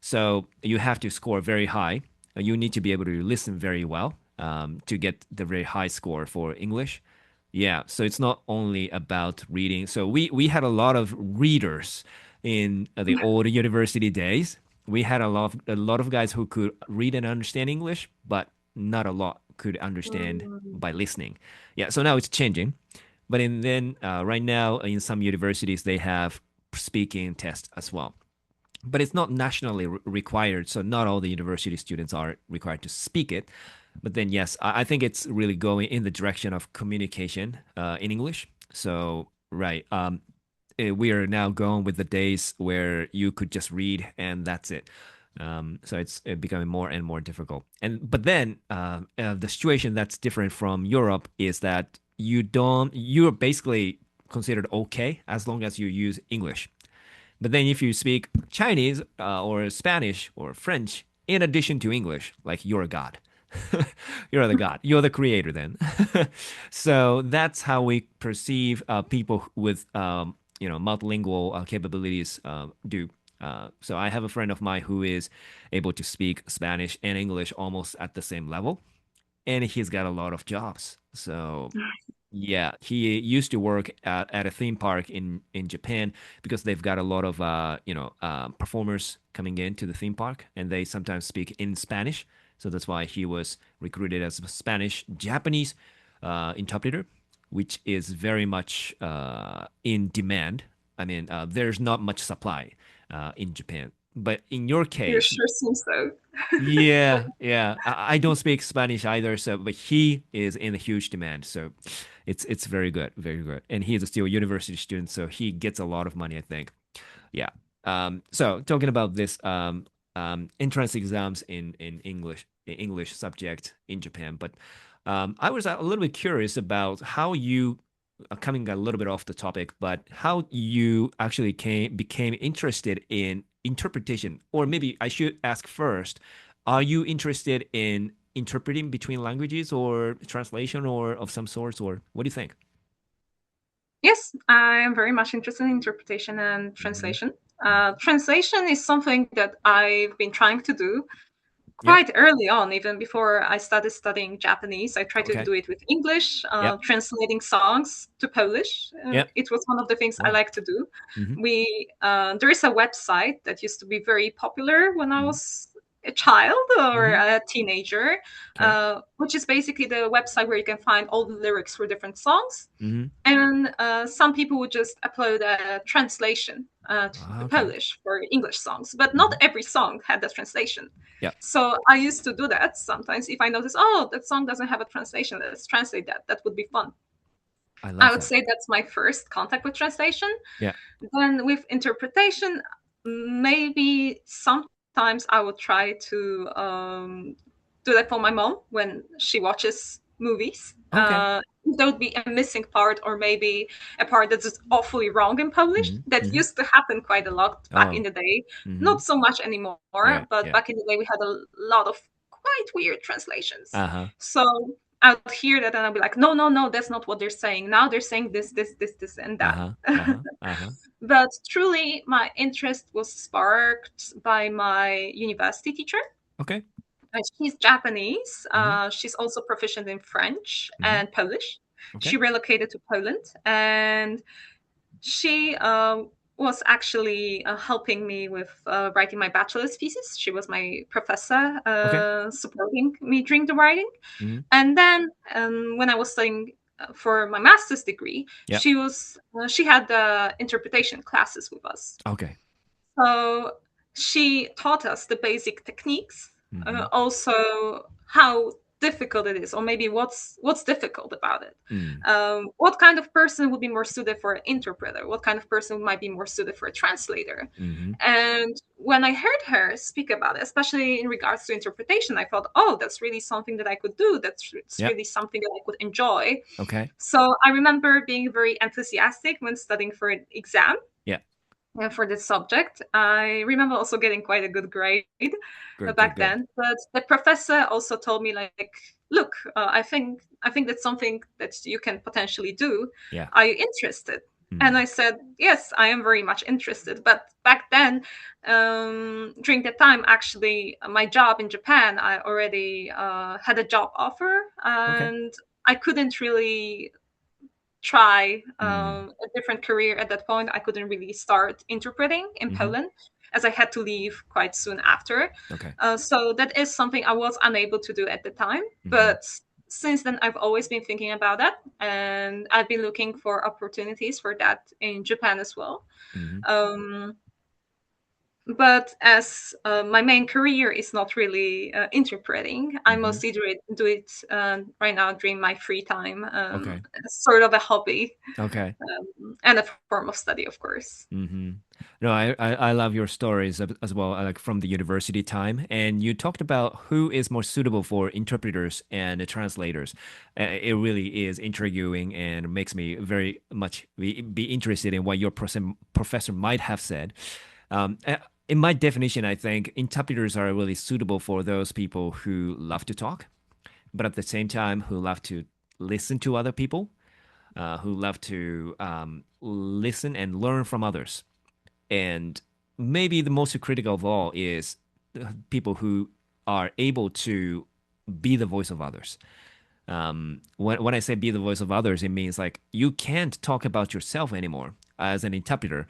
Speaker 1: So you have to score very high. You need to be able to listen very well to get the very high score for English. Yeah, so it's not only about reading. So we had a lot of readers in the old university days. We had a lot of guys who could read and understand English, but not a lot could understand
Speaker 2: Mm.
Speaker 1: by listening. Yeah, so now it's changing. But then right now in some universities they have speaking tests as well. But it's not nationally required, so not all the university students are required to speak it. But then yes, I think it's really going in the direction of communication in English. So right, we are now going with the days where you could just read and that's it. So it's becoming more and more difficult. And but then the situation that's different from Europe is that you're basically considered okay as long as you use English. But then if you speak Chinese or Spanish or French in addition to English, like you're a god. You're the god. You're the creator then. So that's how we perceive people with multilingual capabilities do. So I have a friend of mine who is able to speak Spanish and English almost at the same level, and he's got a lot of jobs. So yeah, he used to work at a theme park in Japan because they've got a lot of performers coming into the theme park, and they sometimes speak in Spanish. So that's why he was recruited as a Spanish Japanese interpreter, which is very much in demand. I mean, there's not much supply in Japan, but in your
Speaker 2: You
Speaker 1: case,
Speaker 2: sure seems so.
Speaker 1: yeah, yeah. I don't speak Spanish either, so but he is in a huge demand. So it's very good, very good. And he is still a university student, so he gets a lot of money, I think. Yeah. So talking about this entrance exams in English subject in Japan, but I was a little bit curious about how you coming a little bit off the topic, but how you actually became interested in interpretation, or maybe I should ask first, are you interested in interpreting between languages or translation or of some sorts, or what do you think?
Speaker 2: Yes, I am very much interested in interpretation and
Speaker 1: Hmm.
Speaker 2: translation. Translation is something that I've been trying to do
Speaker 1: Yep.
Speaker 2: quite early on, even before I started studying Japanese. I tried to
Speaker 1: Okay.
Speaker 2: do it with English,
Speaker 1: Yep.
Speaker 2: translating songs to Polish.
Speaker 1: Yep.
Speaker 2: It was one of the things I
Speaker 1: Wow.
Speaker 2: like to do.
Speaker 1: Hmm.
Speaker 2: There is a website that used to be very popular when I
Speaker 1: Hmm.
Speaker 2: was a child or
Speaker 1: Hmm.
Speaker 2: a teenager,
Speaker 1: Okay.
Speaker 2: which is basically the website where you can find all the lyrics for different songs.
Speaker 1: Hmm.
Speaker 2: And some people would just upload a translation to
Speaker 1: Okay.
Speaker 2: Polish for English songs, but not
Speaker 1: Hmm.
Speaker 2: every song had that translation.
Speaker 1: Yep.
Speaker 2: So I used to do that sometimes if I notice, oh, that song doesn't have a translation, let's translate that. That would be fun.
Speaker 1: I
Speaker 2: I
Speaker 1: love
Speaker 2: would
Speaker 1: that.
Speaker 2: say that's my first contact with translation.
Speaker 1: Yeah.
Speaker 2: Then with interpretation, maybe sometimes I would try to do that for my mom when she watches movies.
Speaker 1: Okay.
Speaker 2: There would be a missing part, or maybe a part that's just awfully wrong in Polish.
Speaker 1: Hmm.
Speaker 2: That
Speaker 1: Hmm.
Speaker 2: used to happen quite a lot back in
Speaker 1: Oh.
Speaker 2: the day.
Speaker 1: Hmm.
Speaker 2: Not so much anymore,
Speaker 1: Yeah.
Speaker 2: but
Speaker 1: Yeah.
Speaker 2: back in the day, we had a lot of quite weird translations.
Speaker 1: Uh-huh.
Speaker 2: So I would hear that and I'd be like, no, no, no, that's not what they're saying. Now they're saying this, this, this, this, and that.
Speaker 1: Uh-huh. Uh-huh. Uh-huh.
Speaker 2: But truly, my interest was sparked by my university teacher.
Speaker 1: Okay.
Speaker 2: She's Japanese.
Speaker 1: Hmm.
Speaker 2: She's also proficient in French
Speaker 1: Hmm.
Speaker 2: and Polish.
Speaker 1: Okay.
Speaker 2: She relocated to Poland, and she was actually helping me with writing my bachelor's thesis. She was my professor,
Speaker 1: Okay.
Speaker 2: supporting me during the writing.
Speaker 1: Hmm.
Speaker 2: And then when I was studying for my master's degree,
Speaker 1: Yep.
Speaker 2: she had the interpretation classes with us.
Speaker 1: Okay.
Speaker 2: So she taught us the basic techniques,
Speaker 1: Mm-hmm.
Speaker 2: also how difficult it is, or maybe what's difficult about it.
Speaker 1: Mm.
Speaker 2: What kind of person would be more suited for an interpreter? What kind of person might be more suited for a translator?
Speaker 1: Mm-hmm.
Speaker 2: And when I heard her speak about it, especially in regards to interpretation, I thought, oh, that's really something that I could do. That's
Speaker 1: Yep.
Speaker 2: really something that I could enjoy.
Speaker 1: Okay.
Speaker 2: So I remember being very enthusiastic when studying for an exam
Speaker 1: Yeah.
Speaker 2: for this subject. I remember also getting quite a good grade
Speaker 1: Good, good,
Speaker 2: back
Speaker 1: good.
Speaker 2: then. But the professor also told me, like, look, I think that's something that you can potentially do.
Speaker 1: Yeah.
Speaker 2: Are you interested? And
Speaker 1: Mm.
Speaker 2: I said, yes, I am very much interested. But back then, during that time, actually, my job in Japan, I already had a job offer,
Speaker 1: Okay.
Speaker 2: and I couldn't really try
Speaker 1: Mm.
Speaker 2: a different career at that point. I couldn't really start interpreting in
Speaker 1: Mm-hmm.
Speaker 2: Poland as I had to leave quite soon after.
Speaker 1: Okay.
Speaker 2: So that is something I was unable to do at the time.
Speaker 1: Mm-hmm.
Speaker 2: But since then, I've always been thinking about that. And I've been looking for opportunities for that in Japan as well.
Speaker 1: Mm-hmm.
Speaker 2: Um, but as my main career is not really interpreting, I
Speaker 1: Mm-hmm.
Speaker 2: mostly do it right now during my free time,
Speaker 1: Okay.
Speaker 2: sort of a hobby,
Speaker 1: Okay.
Speaker 2: and a form of study, of course.
Speaker 1: Mm-hmm. No, I love your stories as well, like from the university time. And you talked about who is more suitable for interpreters and translators. It really is intriguing and makes me very much be interested in what your professor might have said. In my definition, I think interpreters are really suitable for those people who love to talk, but at the same time, who love to listen to other people, who love to listen and learn from others. And maybe the most critical of all is people who are able to be the voice of others. When I say be the voice of others, it means like you can't talk about yourself anymore as an interpreter.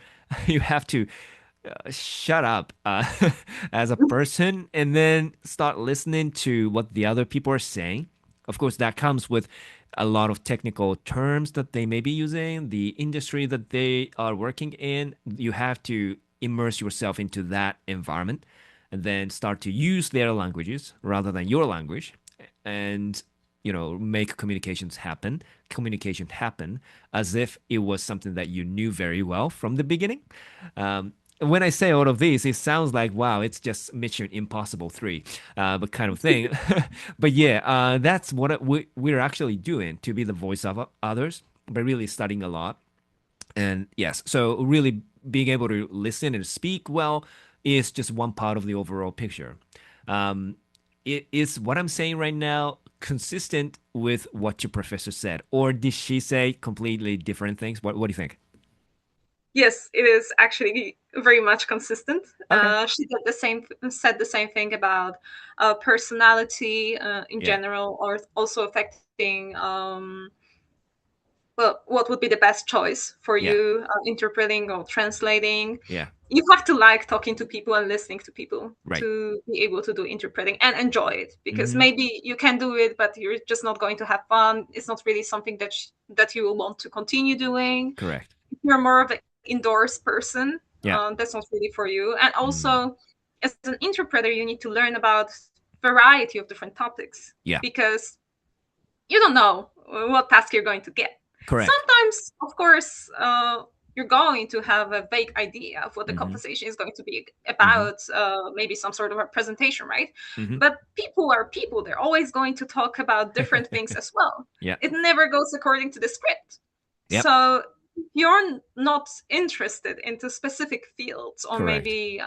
Speaker 1: You have to shut up as a person and then start listening to what the other people are saying. Of course, that comes with a lot of technical terms that they may be using, the industry that they are working in. You have to immerse yourself into that environment and then start to use their languages rather than your language and make communication happen as if it was something that you knew very well from the beginning. When I say all of these, it sounds like, wow, it's just Mission Impossible 3, but kind of thing. But yeah, that's what we're actually doing to be the voice of others, but really studying a lot. And yes, so really being able to listen and speak well is just one part of the overall picture. Um, is what I'm saying right now consistent with what your professor said, or did she say completely different things? What do you think?
Speaker 2: Yes, it is actually very much consistent.
Speaker 1: Okay.
Speaker 2: She said the same thing about personality in
Speaker 1: Yeah.
Speaker 2: general, or also affecting well, what would be the best choice for
Speaker 1: Yeah.
Speaker 2: you interpreting or translating?
Speaker 1: Yeah.
Speaker 2: You have to like talking to people and listening to people
Speaker 1: Right.
Speaker 2: to be able to do interpreting and enjoy it, because
Speaker 1: Hmm.
Speaker 2: maybe you can do it but you're just not going to have fun. It's not really something that you will want to continue doing.
Speaker 1: Correct.
Speaker 2: If you're more of an indoors person,
Speaker 1: Yeah.
Speaker 2: that's not really for you. And
Speaker 1: Mm.
Speaker 2: also, as an interpreter, you need to learn about variety of different topics,
Speaker 1: Yeah.
Speaker 2: because you don't know what task you're going to get.
Speaker 1: Correct.
Speaker 2: Sometimes, of course, you're going to have a vague idea of what the
Speaker 1: Hmm.
Speaker 2: conversation is going to be
Speaker 1: Hmm.
Speaker 2: about, maybe some sort of a presentation, right?
Speaker 1: Hmm.
Speaker 2: But people are people. They're always going to talk about different things as well.
Speaker 1: Yeah.
Speaker 2: It never goes according to the script.
Speaker 1: Yep.
Speaker 2: So if you're not interested into specific fields, or
Speaker 1: Correct.
Speaker 2: maybe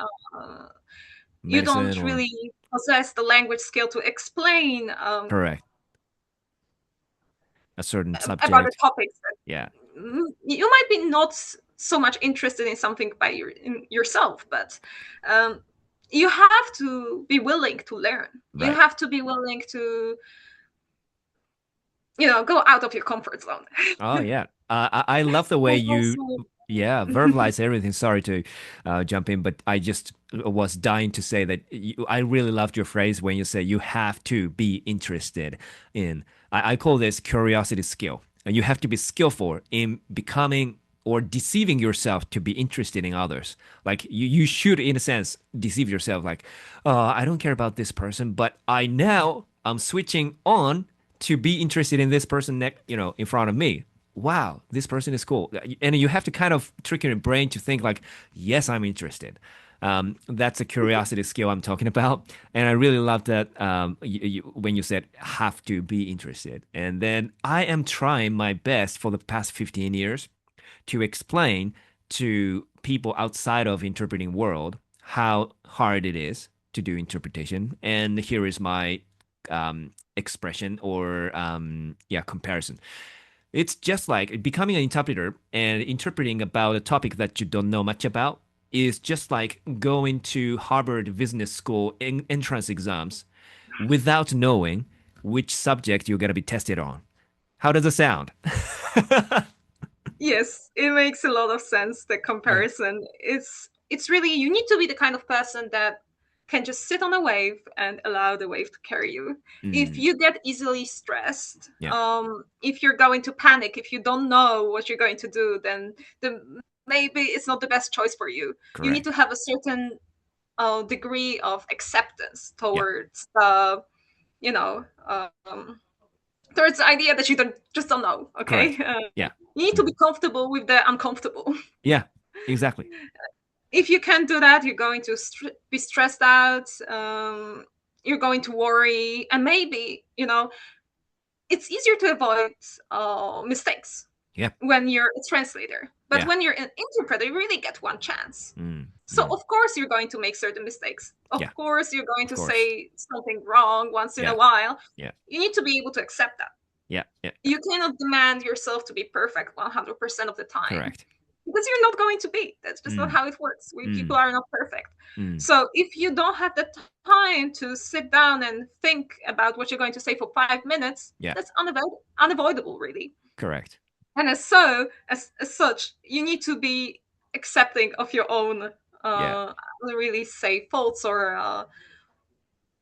Speaker 2: you
Speaker 1: Medicine
Speaker 2: don't
Speaker 1: or
Speaker 2: really possess the language skill to explain
Speaker 1: correct. A certain
Speaker 2: about the
Speaker 1: subject.
Speaker 2: topics,
Speaker 1: Yeah.
Speaker 2: you might be not so much interested in something by yourself, but um, you have to be willing to learn. You
Speaker 1: Right.
Speaker 2: have to be willing to, go out of your comfort zone.
Speaker 1: Oh yeah. I love the way
Speaker 2: And
Speaker 1: you
Speaker 2: also,
Speaker 1: yeah verbalize everything. Sorry to jump in, but I just was dying to say that I really loved your phrase when you say you have to be interested in. I call this curiosity skill. And you have to be skillful in becoming or deceiving yourself to be interested in others. Like you should, in a sense, deceive yourself. Like, I don't care about this person, but I'm switching on to be interested in this person in front of me. Wow, this person is cool. And you have to kind of trick your brain to think like, yes, I'm interested. That's a curiosity skill I'm talking about. And I really love that when you said have to be interested. And then I am trying my best for the past 15 years to explain to people outside of interpreting world how hard it is to do interpretation. And here is my expression or yeah, comparison. It's just like becoming an interpreter and interpreting about a topic that you don't know much about is just like going to Harvard Business School entrance exams without knowing which subject you're going to be tested on. How does it sound?
Speaker 2: Yes, it makes a lot of sense. The
Speaker 1: Yeah.
Speaker 2: comparison, it's really, you need to be the kind of person that can just sit on a wave and allow the wave to carry you. If
Speaker 1: Mm,
Speaker 2: you get easily stressed,
Speaker 1: yeah,
Speaker 2: if you're going to panic, if you don't know what you're going to do, then maybe it's not the best choice for you. You need
Speaker 1: correct.
Speaker 2: to have a certain degree of acceptance
Speaker 1: Yeah,
Speaker 2: towards you know um, towards the idea that you don't know. Okay,
Speaker 1: correct. Yeah.
Speaker 2: you need to
Speaker 1: Mm.
Speaker 2: be comfortable with the uncomfortable.
Speaker 1: Yeah, exactly.
Speaker 2: If you can't do that, you're going to be stressed out. You're going to worry, and maybe it's easier to avoid mistakes
Speaker 1: Yeah,
Speaker 2: when you're a translator. But
Speaker 1: yeah.
Speaker 2: when you're an interpreter, you really get one chance.
Speaker 1: Mm,
Speaker 2: So
Speaker 1: mm.
Speaker 2: of course you're going to make certain mistakes.
Speaker 1: Yeah,
Speaker 2: Of course you're going
Speaker 1: of
Speaker 2: to
Speaker 1: course.
Speaker 2: say something wrong once in a
Speaker 1: Yeah,
Speaker 2: while.
Speaker 1: yeah,
Speaker 2: You need to be able to accept that.
Speaker 1: yeah, yeah.
Speaker 2: You cannot demand yourself to be perfect 100% of the time
Speaker 1: Correct.
Speaker 2: because you're not going to be. That's just not
Speaker 1: Mm,
Speaker 2: how it works. We people
Speaker 1: mm,
Speaker 2: are not perfect.
Speaker 1: mm.
Speaker 2: So if you don't have the time to sit down and think about what you're going to say for 5 minutes,
Speaker 1: Yeah,
Speaker 2: that's unavoidable, really.
Speaker 1: correct.
Speaker 2: And as such, you need to be accepting of your own
Speaker 1: Yeah.
Speaker 2: really say faults or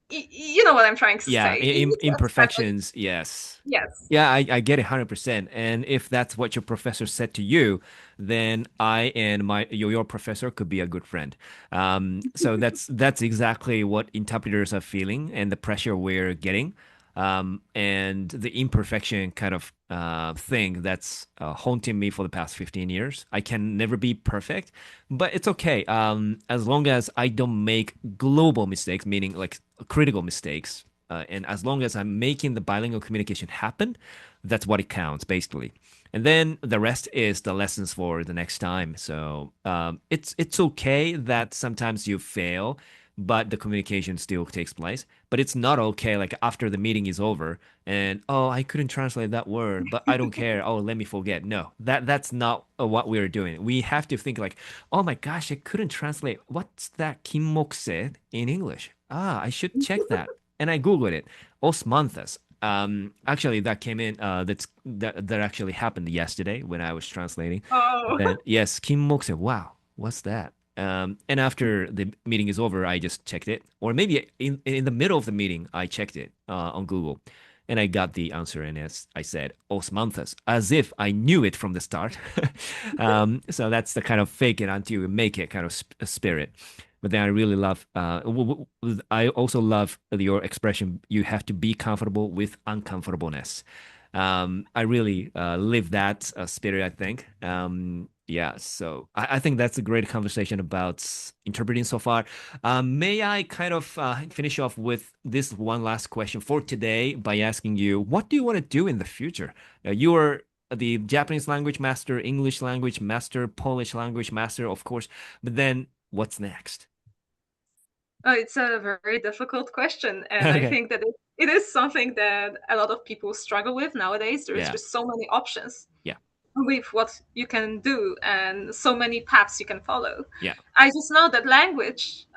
Speaker 2: you know what I'm trying to
Speaker 1: Yeah,
Speaker 2: say. You need to accept that.
Speaker 1: imperfections, yes.
Speaker 2: Yes.
Speaker 1: Yeah, I get it 100%. And if that's what your professor said to you, then I and your professor could be a good friend. So that's exactly what interpreters are feeling and the pressure we're getting. And the imperfection kind of thing that's haunting me for the past 15 years. I can never be perfect, but it's okay. As long as I don't make global mistakes, meaning like critical mistakes, and as long as I'm making the bilingual communication happen, that's what it counts, basically. And then the rest is the lessons for the next time. So it's okay that sometimes you fail, but the communication still takes place. But it's not okay like after the meeting is over and oh I couldn't translate that word, but I don't care. Oh let me forget. No, that's not what we're doing. We have to think like, oh my gosh, I couldn't translate. What's that kimmokse in English? Ah, I should check that. And I googled it. Osmanthus. Actually, that came in. That actually happened yesterday when I was translating.
Speaker 2: Oh.
Speaker 1: Then yes, Kim Mok said, "Wow, what's that?" And after the meeting is over, I just checked it, or maybe in the middle of the meeting, I checked it on Google, and I got the answer. And as I said, Osmanthus, as if I knew it from the start. So that's the kind of fake it until you make it kind of spirit. But then I really love, I also love your expression, you have to be comfortable with uncomfortableness. I really live that spirit, I think. Yeah, so I think that's a great conversation about interpreting so far. May I kind of finish off with this one last question for today by asking you, what do you want to do in the future? You are the Japanese language master, English language master, Polish language master, of course, but then what's next?
Speaker 2: It's a very difficult question, and I
Speaker 1: Okay.
Speaker 2: think that it is something that a lot of people struggle with nowadays. There's
Speaker 1: Yeah.
Speaker 2: just so many options
Speaker 1: Yeah.
Speaker 2: with what you can do and so many paths you can follow.
Speaker 1: Yeah.
Speaker 2: I just know that language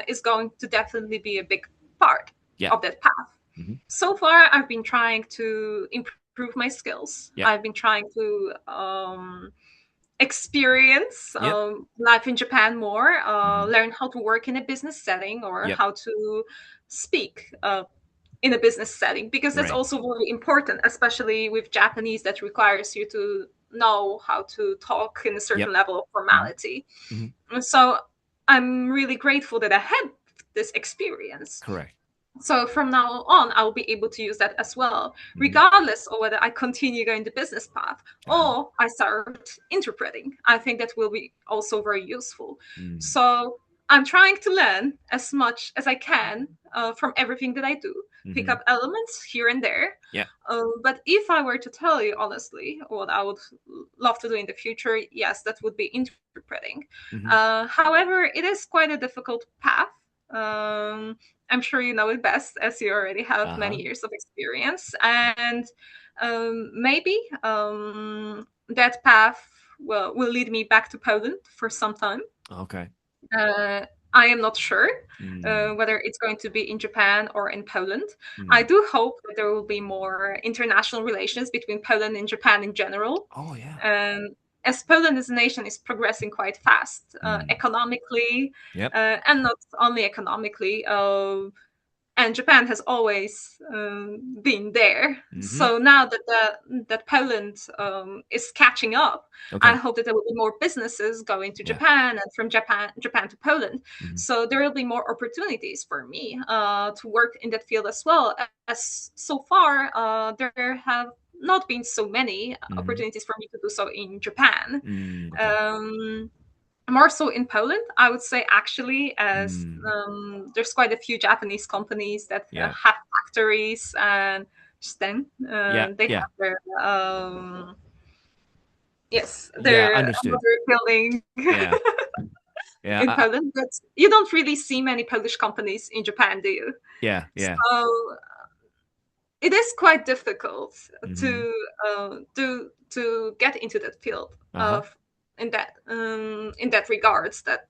Speaker 2: is going to definitely be a big part
Speaker 1: Yeah.
Speaker 2: of that path.
Speaker 1: Hmm.
Speaker 2: So far, I've been trying to improve my skills.
Speaker 1: Yeah.
Speaker 2: I've been trying to experience
Speaker 1: Yep.
Speaker 2: life in Japan more,
Speaker 1: Hmm.
Speaker 2: learn how to work in a business setting or
Speaker 1: Yep.
Speaker 2: how to speak. in a business setting, because that's
Speaker 1: Right.
Speaker 2: also very important, especially with Japanese, that requires you to know how to talk in a certain
Speaker 1: Yep.
Speaker 2: level of
Speaker 1: Hmm.
Speaker 2: formality.
Speaker 1: Hmm.
Speaker 2: And so I'm really grateful that I had this experience.
Speaker 1: Correct.
Speaker 2: So from now on, I'll be able to use that as well,
Speaker 1: Hmm.
Speaker 2: regardless of whether I continue going the business path
Speaker 1: Uh-huh.
Speaker 2: or I start interpreting. I think that will be also very useful.
Speaker 1: Mm.
Speaker 2: So I'm trying to learn as much as I can from everything that I do, pick
Speaker 1: Hmm.
Speaker 2: up elements here and there.
Speaker 1: Yeah.
Speaker 2: But if I were to tell you honestly what I would love to do in the future, yes, that would be interpreting.
Speaker 1: Hmm.
Speaker 2: However, it is quite a difficult path. Um, I'm sure you know it best, as you already have many
Speaker 1: Uh-huh.
Speaker 2: years of experience. And maybe that path will lead me back to Poland for some time.
Speaker 1: Okay.
Speaker 2: Uh, I am not sure
Speaker 1: Mm.
Speaker 2: whether it's going to be in Japan or in Poland. I
Speaker 1: Mm.
Speaker 2: do hope that there will be more international relations between Poland and Japan in general.
Speaker 1: Oh yeah.
Speaker 2: Um, as Poland as a nation is progressing quite fast
Speaker 1: Mm.
Speaker 2: economically,
Speaker 1: Yep.
Speaker 2: and not only economically, and Japan has always been there.
Speaker 1: Hmm.
Speaker 2: So now that that Poland is catching up, I
Speaker 1: Okay.
Speaker 2: hope that there will be more businesses going to
Speaker 1: Yeah.
Speaker 2: Japan and from Japan to Poland.
Speaker 1: Hmm.
Speaker 2: So there will be more opportunities for me to work in that field as well. As so far, there have not been so many
Speaker 1: Hmm.
Speaker 2: opportunities for me to do so in Japan.
Speaker 1: Mm. Okay.
Speaker 2: Um, More so in Poland, I would say, actually, as
Speaker 1: Mm.
Speaker 2: there's quite a few Japanese companies that
Speaker 1: Yeah.
Speaker 2: have factories, and just then
Speaker 1: Yeah.
Speaker 2: they
Speaker 1: Yeah.
Speaker 2: have their yes,
Speaker 1: Yeah.
Speaker 2: their
Speaker 1: Understood.
Speaker 2: another building
Speaker 1: Yeah. Yeah.
Speaker 2: in Poland. But you don't really see many Polish companies in Japan, do you?
Speaker 1: Yeah. Yeah.
Speaker 2: So it is quite difficult
Speaker 1: Hmm.
Speaker 2: to get into that field
Speaker 1: Uh-huh.
Speaker 2: of in that regards, that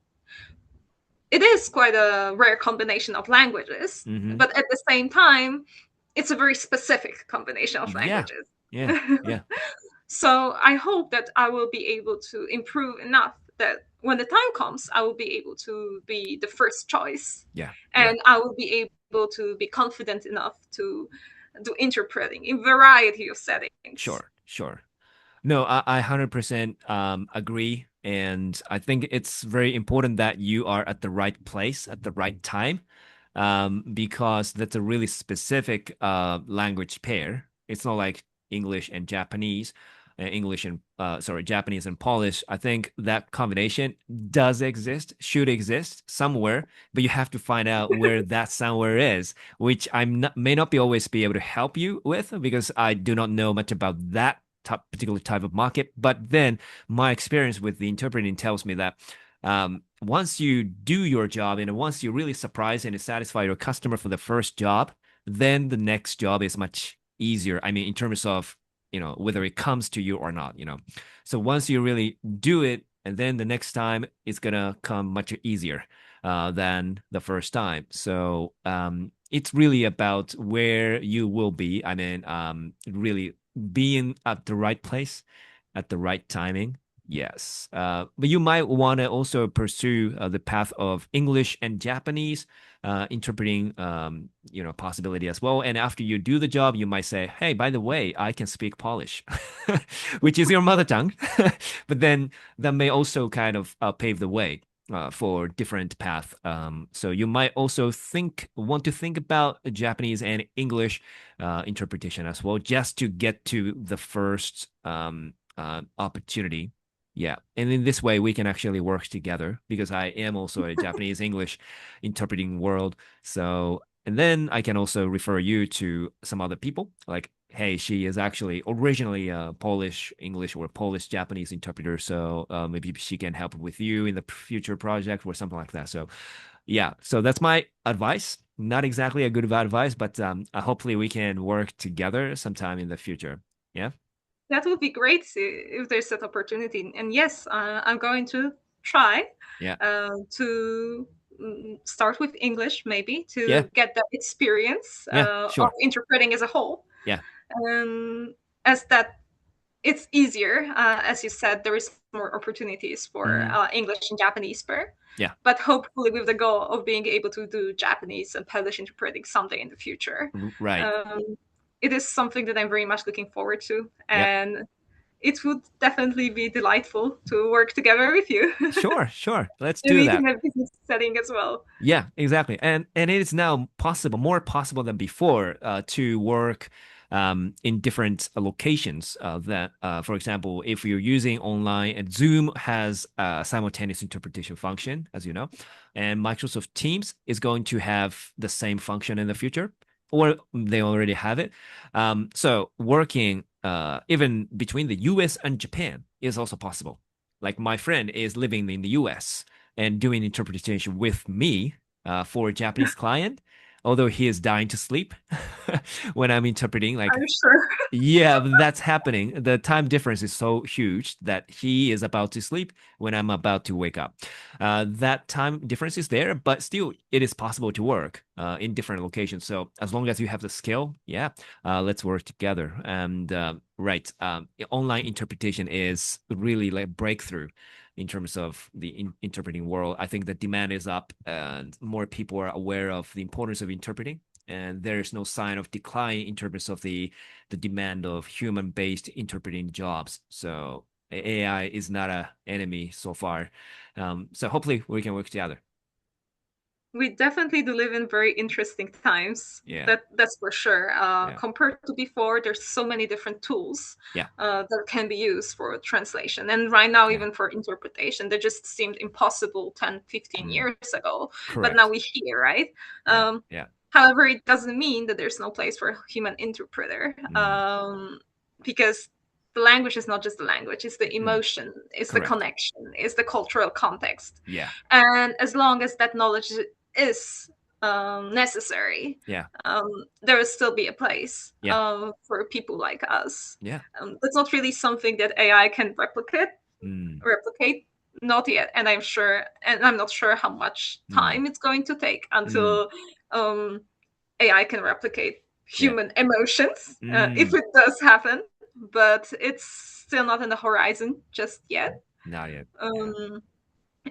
Speaker 2: it is quite a rare combination of languages,
Speaker 1: Hmm.
Speaker 2: but at the same time, it's a very specific combination of
Speaker 1: Yeah.
Speaker 2: languages.
Speaker 1: Yeah. Yeah.
Speaker 2: So I hope that I will be able to improve enough that when the time comes, I will be able to be the first choice,
Speaker 1: Yeah. Yeah.
Speaker 2: and I will be able to be confident enough to do interpreting in variety of settings.
Speaker 1: Sure. Sure. No, I 100% agree. And I think it's very important that you are at the right place at the right time, because that's a really specific language pair. It's not like English and Japanese, English and sorry, Japanese and Polish. I think that combination does exist, should exist somewhere, but you have to find out where that somewhere is, which may not be always be able to help you with because I do not know much about that particular type of market. But then my experience with the interpreting tells me that once you do your job and once you really surprise and satisfy your customer for the first job, then the next job is much easier. I mean, in terms of, whether it comes to you or not, So once you really do it, and then the next time it's gonna come much easier than the first time. So it's really about where you will be. I mean, really being at the right place at the right timing. Yes. But you might want to also pursue the path of English and Japanese, interpreting, possibility as well. And after you do the job, you might say, hey, by the way, I can speak Polish, which is your mother tongue. But then that may also kind of pave the way for different path. So you might also want to think about Japanese and English interpretation as well, just to get to the first opportunity. Yeah, and in this way we can actually work together because I am also a Japanese English interpreting world. So, and then I can also refer you to some other people. Like, hey, she is actually originally a Polish English or Polish Japanese interpreter. So maybe she can help with you in the future project or something like that. So yeah, so that's my advice. Not exactly a good advice, but hopefully we can work together sometime in the future. Yeah,
Speaker 2: That would be great if there's that opportunity. And yes, I'm going to try
Speaker 1: yeah,
Speaker 2: to start with English, maybe
Speaker 1: yeah,
Speaker 2: to get that experience
Speaker 1: yeah,
Speaker 2: of
Speaker 1: sure.
Speaker 2: interpreting as a whole.
Speaker 1: Yeah.
Speaker 2: Um, as that it's easier. As you said, there is more opportunities for
Speaker 1: Hmm.
Speaker 2: English and Japanese per.
Speaker 1: Yeah.
Speaker 2: But hopefully, with the goal of being able to do Japanese and Polish interpreting someday in the future,
Speaker 1: Right.
Speaker 2: um, it is something that I'm very much looking forward to,
Speaker 1: Yep.
Speaker 2: and it would definitely be delightful to work together with you,
Speaker 1: Sure, sure. Let's
Speaker 2: and
Speaker 1: do
Speaker 2: meet in
Speaker 1: that.
Speaker 2: a business setting as well.
Speaker 1: Yeah, exactly. And it is now possible, more possible than before, to work in different locations. That, for example, if you're using online, and Zoom has a simultaneous interpretation function, as you know, and Microsoft Teams is going to have the same function in the future, or they already have it. So working even between the US and Japan is also possible. Like my friend is living in the US and doing interpretation with me for a Japanese client, although he is dying to sleep when I'm interpreting. Like,
Speaker 2: I'm sure.
Speaker 1: yeah, that's happening. The time difference is so huge that he is about to sleep when I'm about to wake up. That time difference is there, but still, it is possible to work in different locations. So as long as you have the skill, yeah, let's work together. And right, online interpretation is really like breakthrough in terms of the interpreting world. I think the demand is up, and more people are aware of the importance of interpreting. And there is no sign of decline in terms of the demand of human-based interpreting jobs. So AI is not an enemy so far. So hopefully we can work together.
Speaker 2: We definitely do live in very interesting times.
Speaker 1: Yeah,
Speaker 2: That's for sure.
Speaker 1: yeah,
Speaker 2: Compared to before, there's so many different tools
Speaker 1: yeah,
Speaker 2: that can be used for translation, and right now
Speaker 1: yeah.
Speaker 2: even for interpretation. That just seemed impossible 10, 15
Speaker 1: Mm,
Speaker 2: years ago, but now
Speaker 1: correct.
Speaker 2: we hear, right?
Speaker 1: Yeah,
Speaker 2: um,
Speaker 1: yeah.
Speaker 2: However, it doesn't mean that there's no place for a human interpreter,
Speaker 1: Mm,
Speaker 2: because the language is not just the language, it's the
Speaker 1: mm,
Speaker 2: emotion, it's the
Speaker 1: correct.
Speaker 2: connection, it's the cultural context.
Speaker 1: Yeah,
Speaker 2: And as long as that knowledge is necessary,
Speaker 1: yeah,
Speaker 2: there will still be a place
Speaker 1: yeah,
Speaker 2: for people like us.
Speaker 1: yeah.
Speaker 2: That's not really something that AI can
Speaker 1: Mm,
Speaker 2: replicate, not yet. And I'm not sure how much
Speaker 1: mm,
Speaker 2: time it's going to take
Speaker 1: mm,
Speaker 2: until um, AI can replicate
Speaker 1: yeah.
Speaker 2: human emotions, if
Speaker 1: Mm,
Speaker 2: it does happen. But it's still not in the horizon just yet.
Speaker 1: not yet. Yeah,
Speaker 2: Um,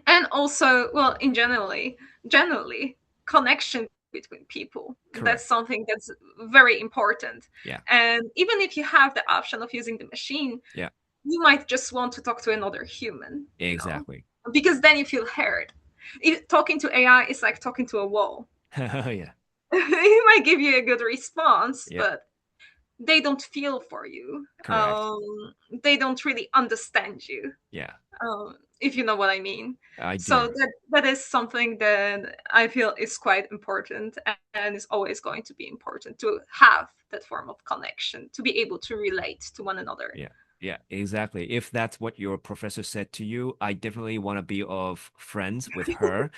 Speaker 2: and also, well, in generally connection between people, that's
Speaker 1: correct.
Speaker 2: something that's very important.
Speaker 1: Yeah,
Speaker 2: And even if you have the option of using the machine,
Speaker 1: yeah,
Speaker 2: you might just want to talk to another human,
Speaker 1: exactly.
Speaker 2: because then you feel heard. Talking to AI is like talking to a wall.
Speaker 1: Yeah,
Speaker 2: It might give you a good response,
Speaker 1: yeah,
Speaker 2: but they don't feel for you.
Speaker 1: correct.
Speaker 2: They don't really understand you,
Speaker 1: Yeah,
Speaker 2: if you know what I mean.
Speaker 1: I
Speaker 2: So
Speaker 1: do.
Speaker 2: that is something that I feel is quite important, and is always going to be important to have that form of connection, to be able to relate to one another.
Speaker 1: Yeah. Yeah, exactly. If that's what your professor said to you, I definitely want to be of friends with her.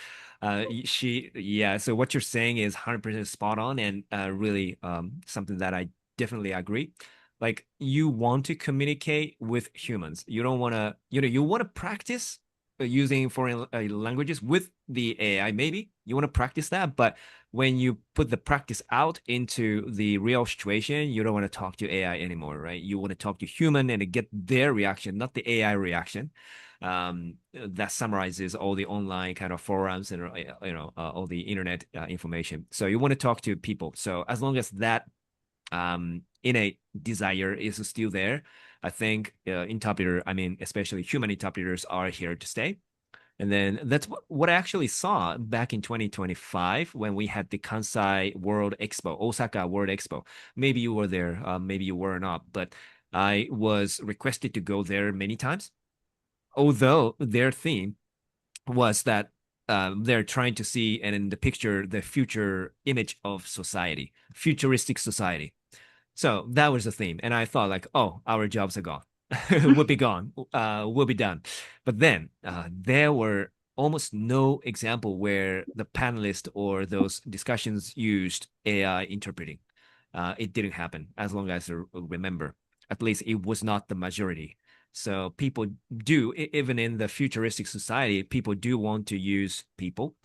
Speaker 1: Yeah, so what you're saying is 100% spot on, and really something that I definitely agree. Like, you want to communicate with humans. You don't want to, you want to practice using foreign languages with the AI, maybe. You want to practice that, but when you put the practice out into the real situation, you don't want to talk to AI anymore, right? You want to talk to human and get their reaction, not the AI reaction. That summarizes all the online kind of forums and all the internet information. So you want to talk to people. So as long as that innate desire is still there, I think interpreter, I mean, especially human interpreters are here to stay. And then that's what I actually saw back in 2025 when we had the Kansai World Expo, Osaka World Expo. Maybe you were there, maybe you were not, but I was requested to go there many times. Although their theme was that they're trying to see, and in the picture, the future image of society, futuristic society. So that was the theme. And I thought like, oh, our jobs are gone. We'll be gone. We'll be done. But then there were almost no example where the panelist or those discussions used AI interpreting. It didn't happen as long as I remember. At least it was not the majority. So people do, even in the futuristic society, people do want to use people.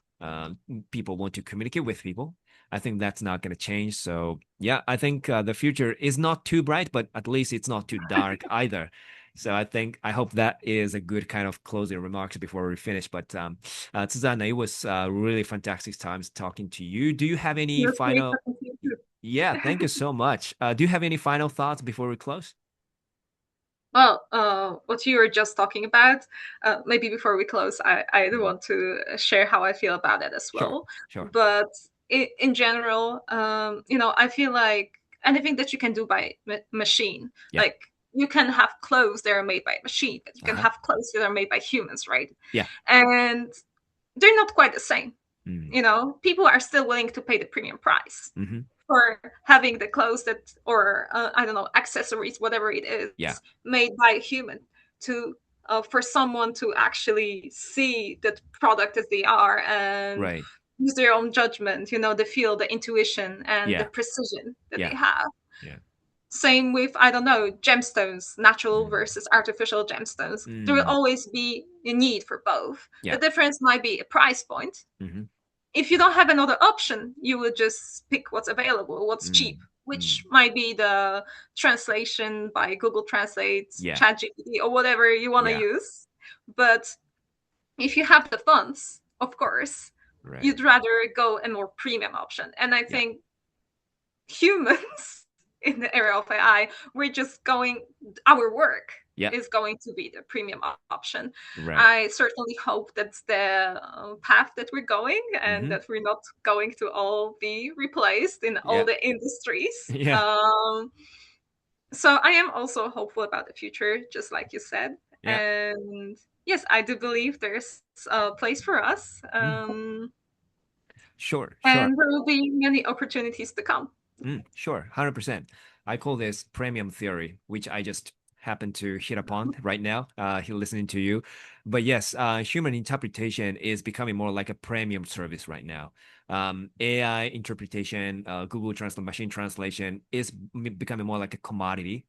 Speaker 1: People want to communicate with people. I think that's not going to change. So yeah, I think the future is not too bright, but at least it's not too dark either. So I hope that is a good kind of closing remarks before we finish. But Susanna, it was really fantastic times talking to you. Do you have any
Speaker 2: You're great
Speaker 1: final?
Speaker 2: talking to you too.
Speaker 1: Yeah, thank you so much. Do you have any final thoughts before we close?
Speaker 2: Well, what you were just talking about, maybe before we close, I do
Speaker 1: Mhm.
Speaker 2: want to share how I feel about it as
Speaker 1: Sure,
Speaker 2: well.
Speaker 1: sure.
Speaker 2: But in general, I feel like anything that you can do by machine,
Speaker 1: Yeah.
Speaker 2: like you can have clothes that are made by machine, but you can
Speaker 1: Uh-huh.
Speaker 2: have clothes that are made by humans, right?
Speaker 1: Yeah.
Speaker 2: And they're not quite the same.
Speaker 1: Mm.
Speaker 2: People are still willing to pay the premium price
Speaker 1: Hmm.
Speaker 2: for having the clothes that, or I don't know, accessories, whatever it
Speaker 1: Yeah.
Speaker 2: is, made by a human to for someone to actually see the product as they are and
Speaker 1: Right.
Speaker 2: use their own judgment, the feel, the intuition, and the
Speaker 1: Yeah.
Speaker 2: precision that they
Speaker 1: Yeah.
Speaker 2: have.
Speaker 1: Yeah.
Speaker 2: Same with, I don't know, gemstones, natural
Speaker 1: Mm.
Speaker 2: versus artificial gemstones. There will
Speaker 1: Mm.
Speaker 2: always be a need for both. The
Speaker 1: Yeah.
Speaker 2: difference might be a price point.
Speaker 1: Hmm.
Speaker 2: If you don't have another option, you would just pick what's available, what's cheap,
Speaker 1: Mm.
Speaker 2: which
Speaker 1: Mm.
Speaker 2: might be the translation by Google Translate,
Speaker 1: Yeah.
Speaker 2: ChatGPT, or whatever you want to
Speaker 1: Yeah.
Speaker 2: use. But if you have the funds, of course,
Speaker 1: Right.
Speaker 2: you'd rather go a more premium option. And I
Speaker 1: Yeah.
Speaker 2: think humans in the era of AI, we're just going, our work
Speaker 1: Yeah.
Speaker 2: is going to be the premium option.
Speaker 1: Right.
Speaker 2: I certainly hope that's the path that we're going and
Speaker 1: Hmm.
Speaker 2: that we're not going to all be replaced in all
Speaker 1: Yeah.
Speaker 2: the industries.
Speaker 1: Yeah.
Speaker 2: So I am also hopeful about the future, just like you said.
Speaker 1: Yeah.
Speaker 2: And yes, I do believe there's a place for us.
Speaker 1: Mm. Sure. Sure.
Speaker 2: And there will be many opportunities to come.
Speaker 1: Sure, 100%. I call this premium theory, which I just happen to hit upon right now, listening to you. But yes, human interpretation is becoming more like a premium service right now. AI interpretation, Google Translate, machine translation is becoming more like a commodity.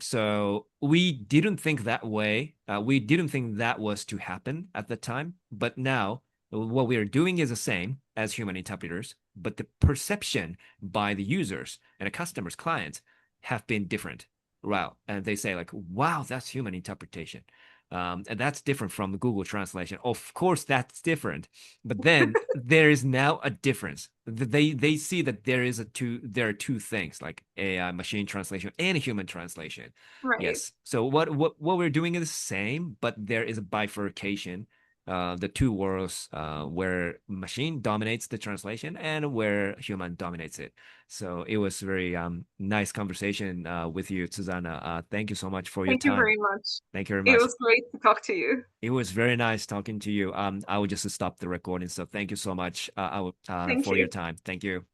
Speaker 1: So we didn't think that way. We didn't think that was to happen at the time, but now what we are doing is the same as human interpreters, but the perception by the users and the customers, clients have been different. Wow. And they say like, wow, that's human interpretation. And that's different from the Google translation. Of course, that's different. But then there is now a difference. They see that there are two things like AI, machine translation and human translation.
Speaker 2: Right.
Speaker 1: Yes. So what we're doing is the same, but there is a bifurcation, the two worlds, where machine dominates the translation and where human dominates it. So it was very nice conversation with you, Susanna. Thank you so much for your
Speaker 2: Thank you
Speaker 1: time.
Speaker 2: very much.
Speaker 1: Thank you very
Speaker 2: It
Speaker 1: much.
Speaker 2: was great to talk to you.
Speaker 1: It was very nice talking to you. I will just stop the recording. So thank you so much
Speaker 2: Thank
Speaker 1: for your
Speaker 2: you.
Speaker 1: time. Thank you.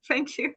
Speaker 2: Thank you.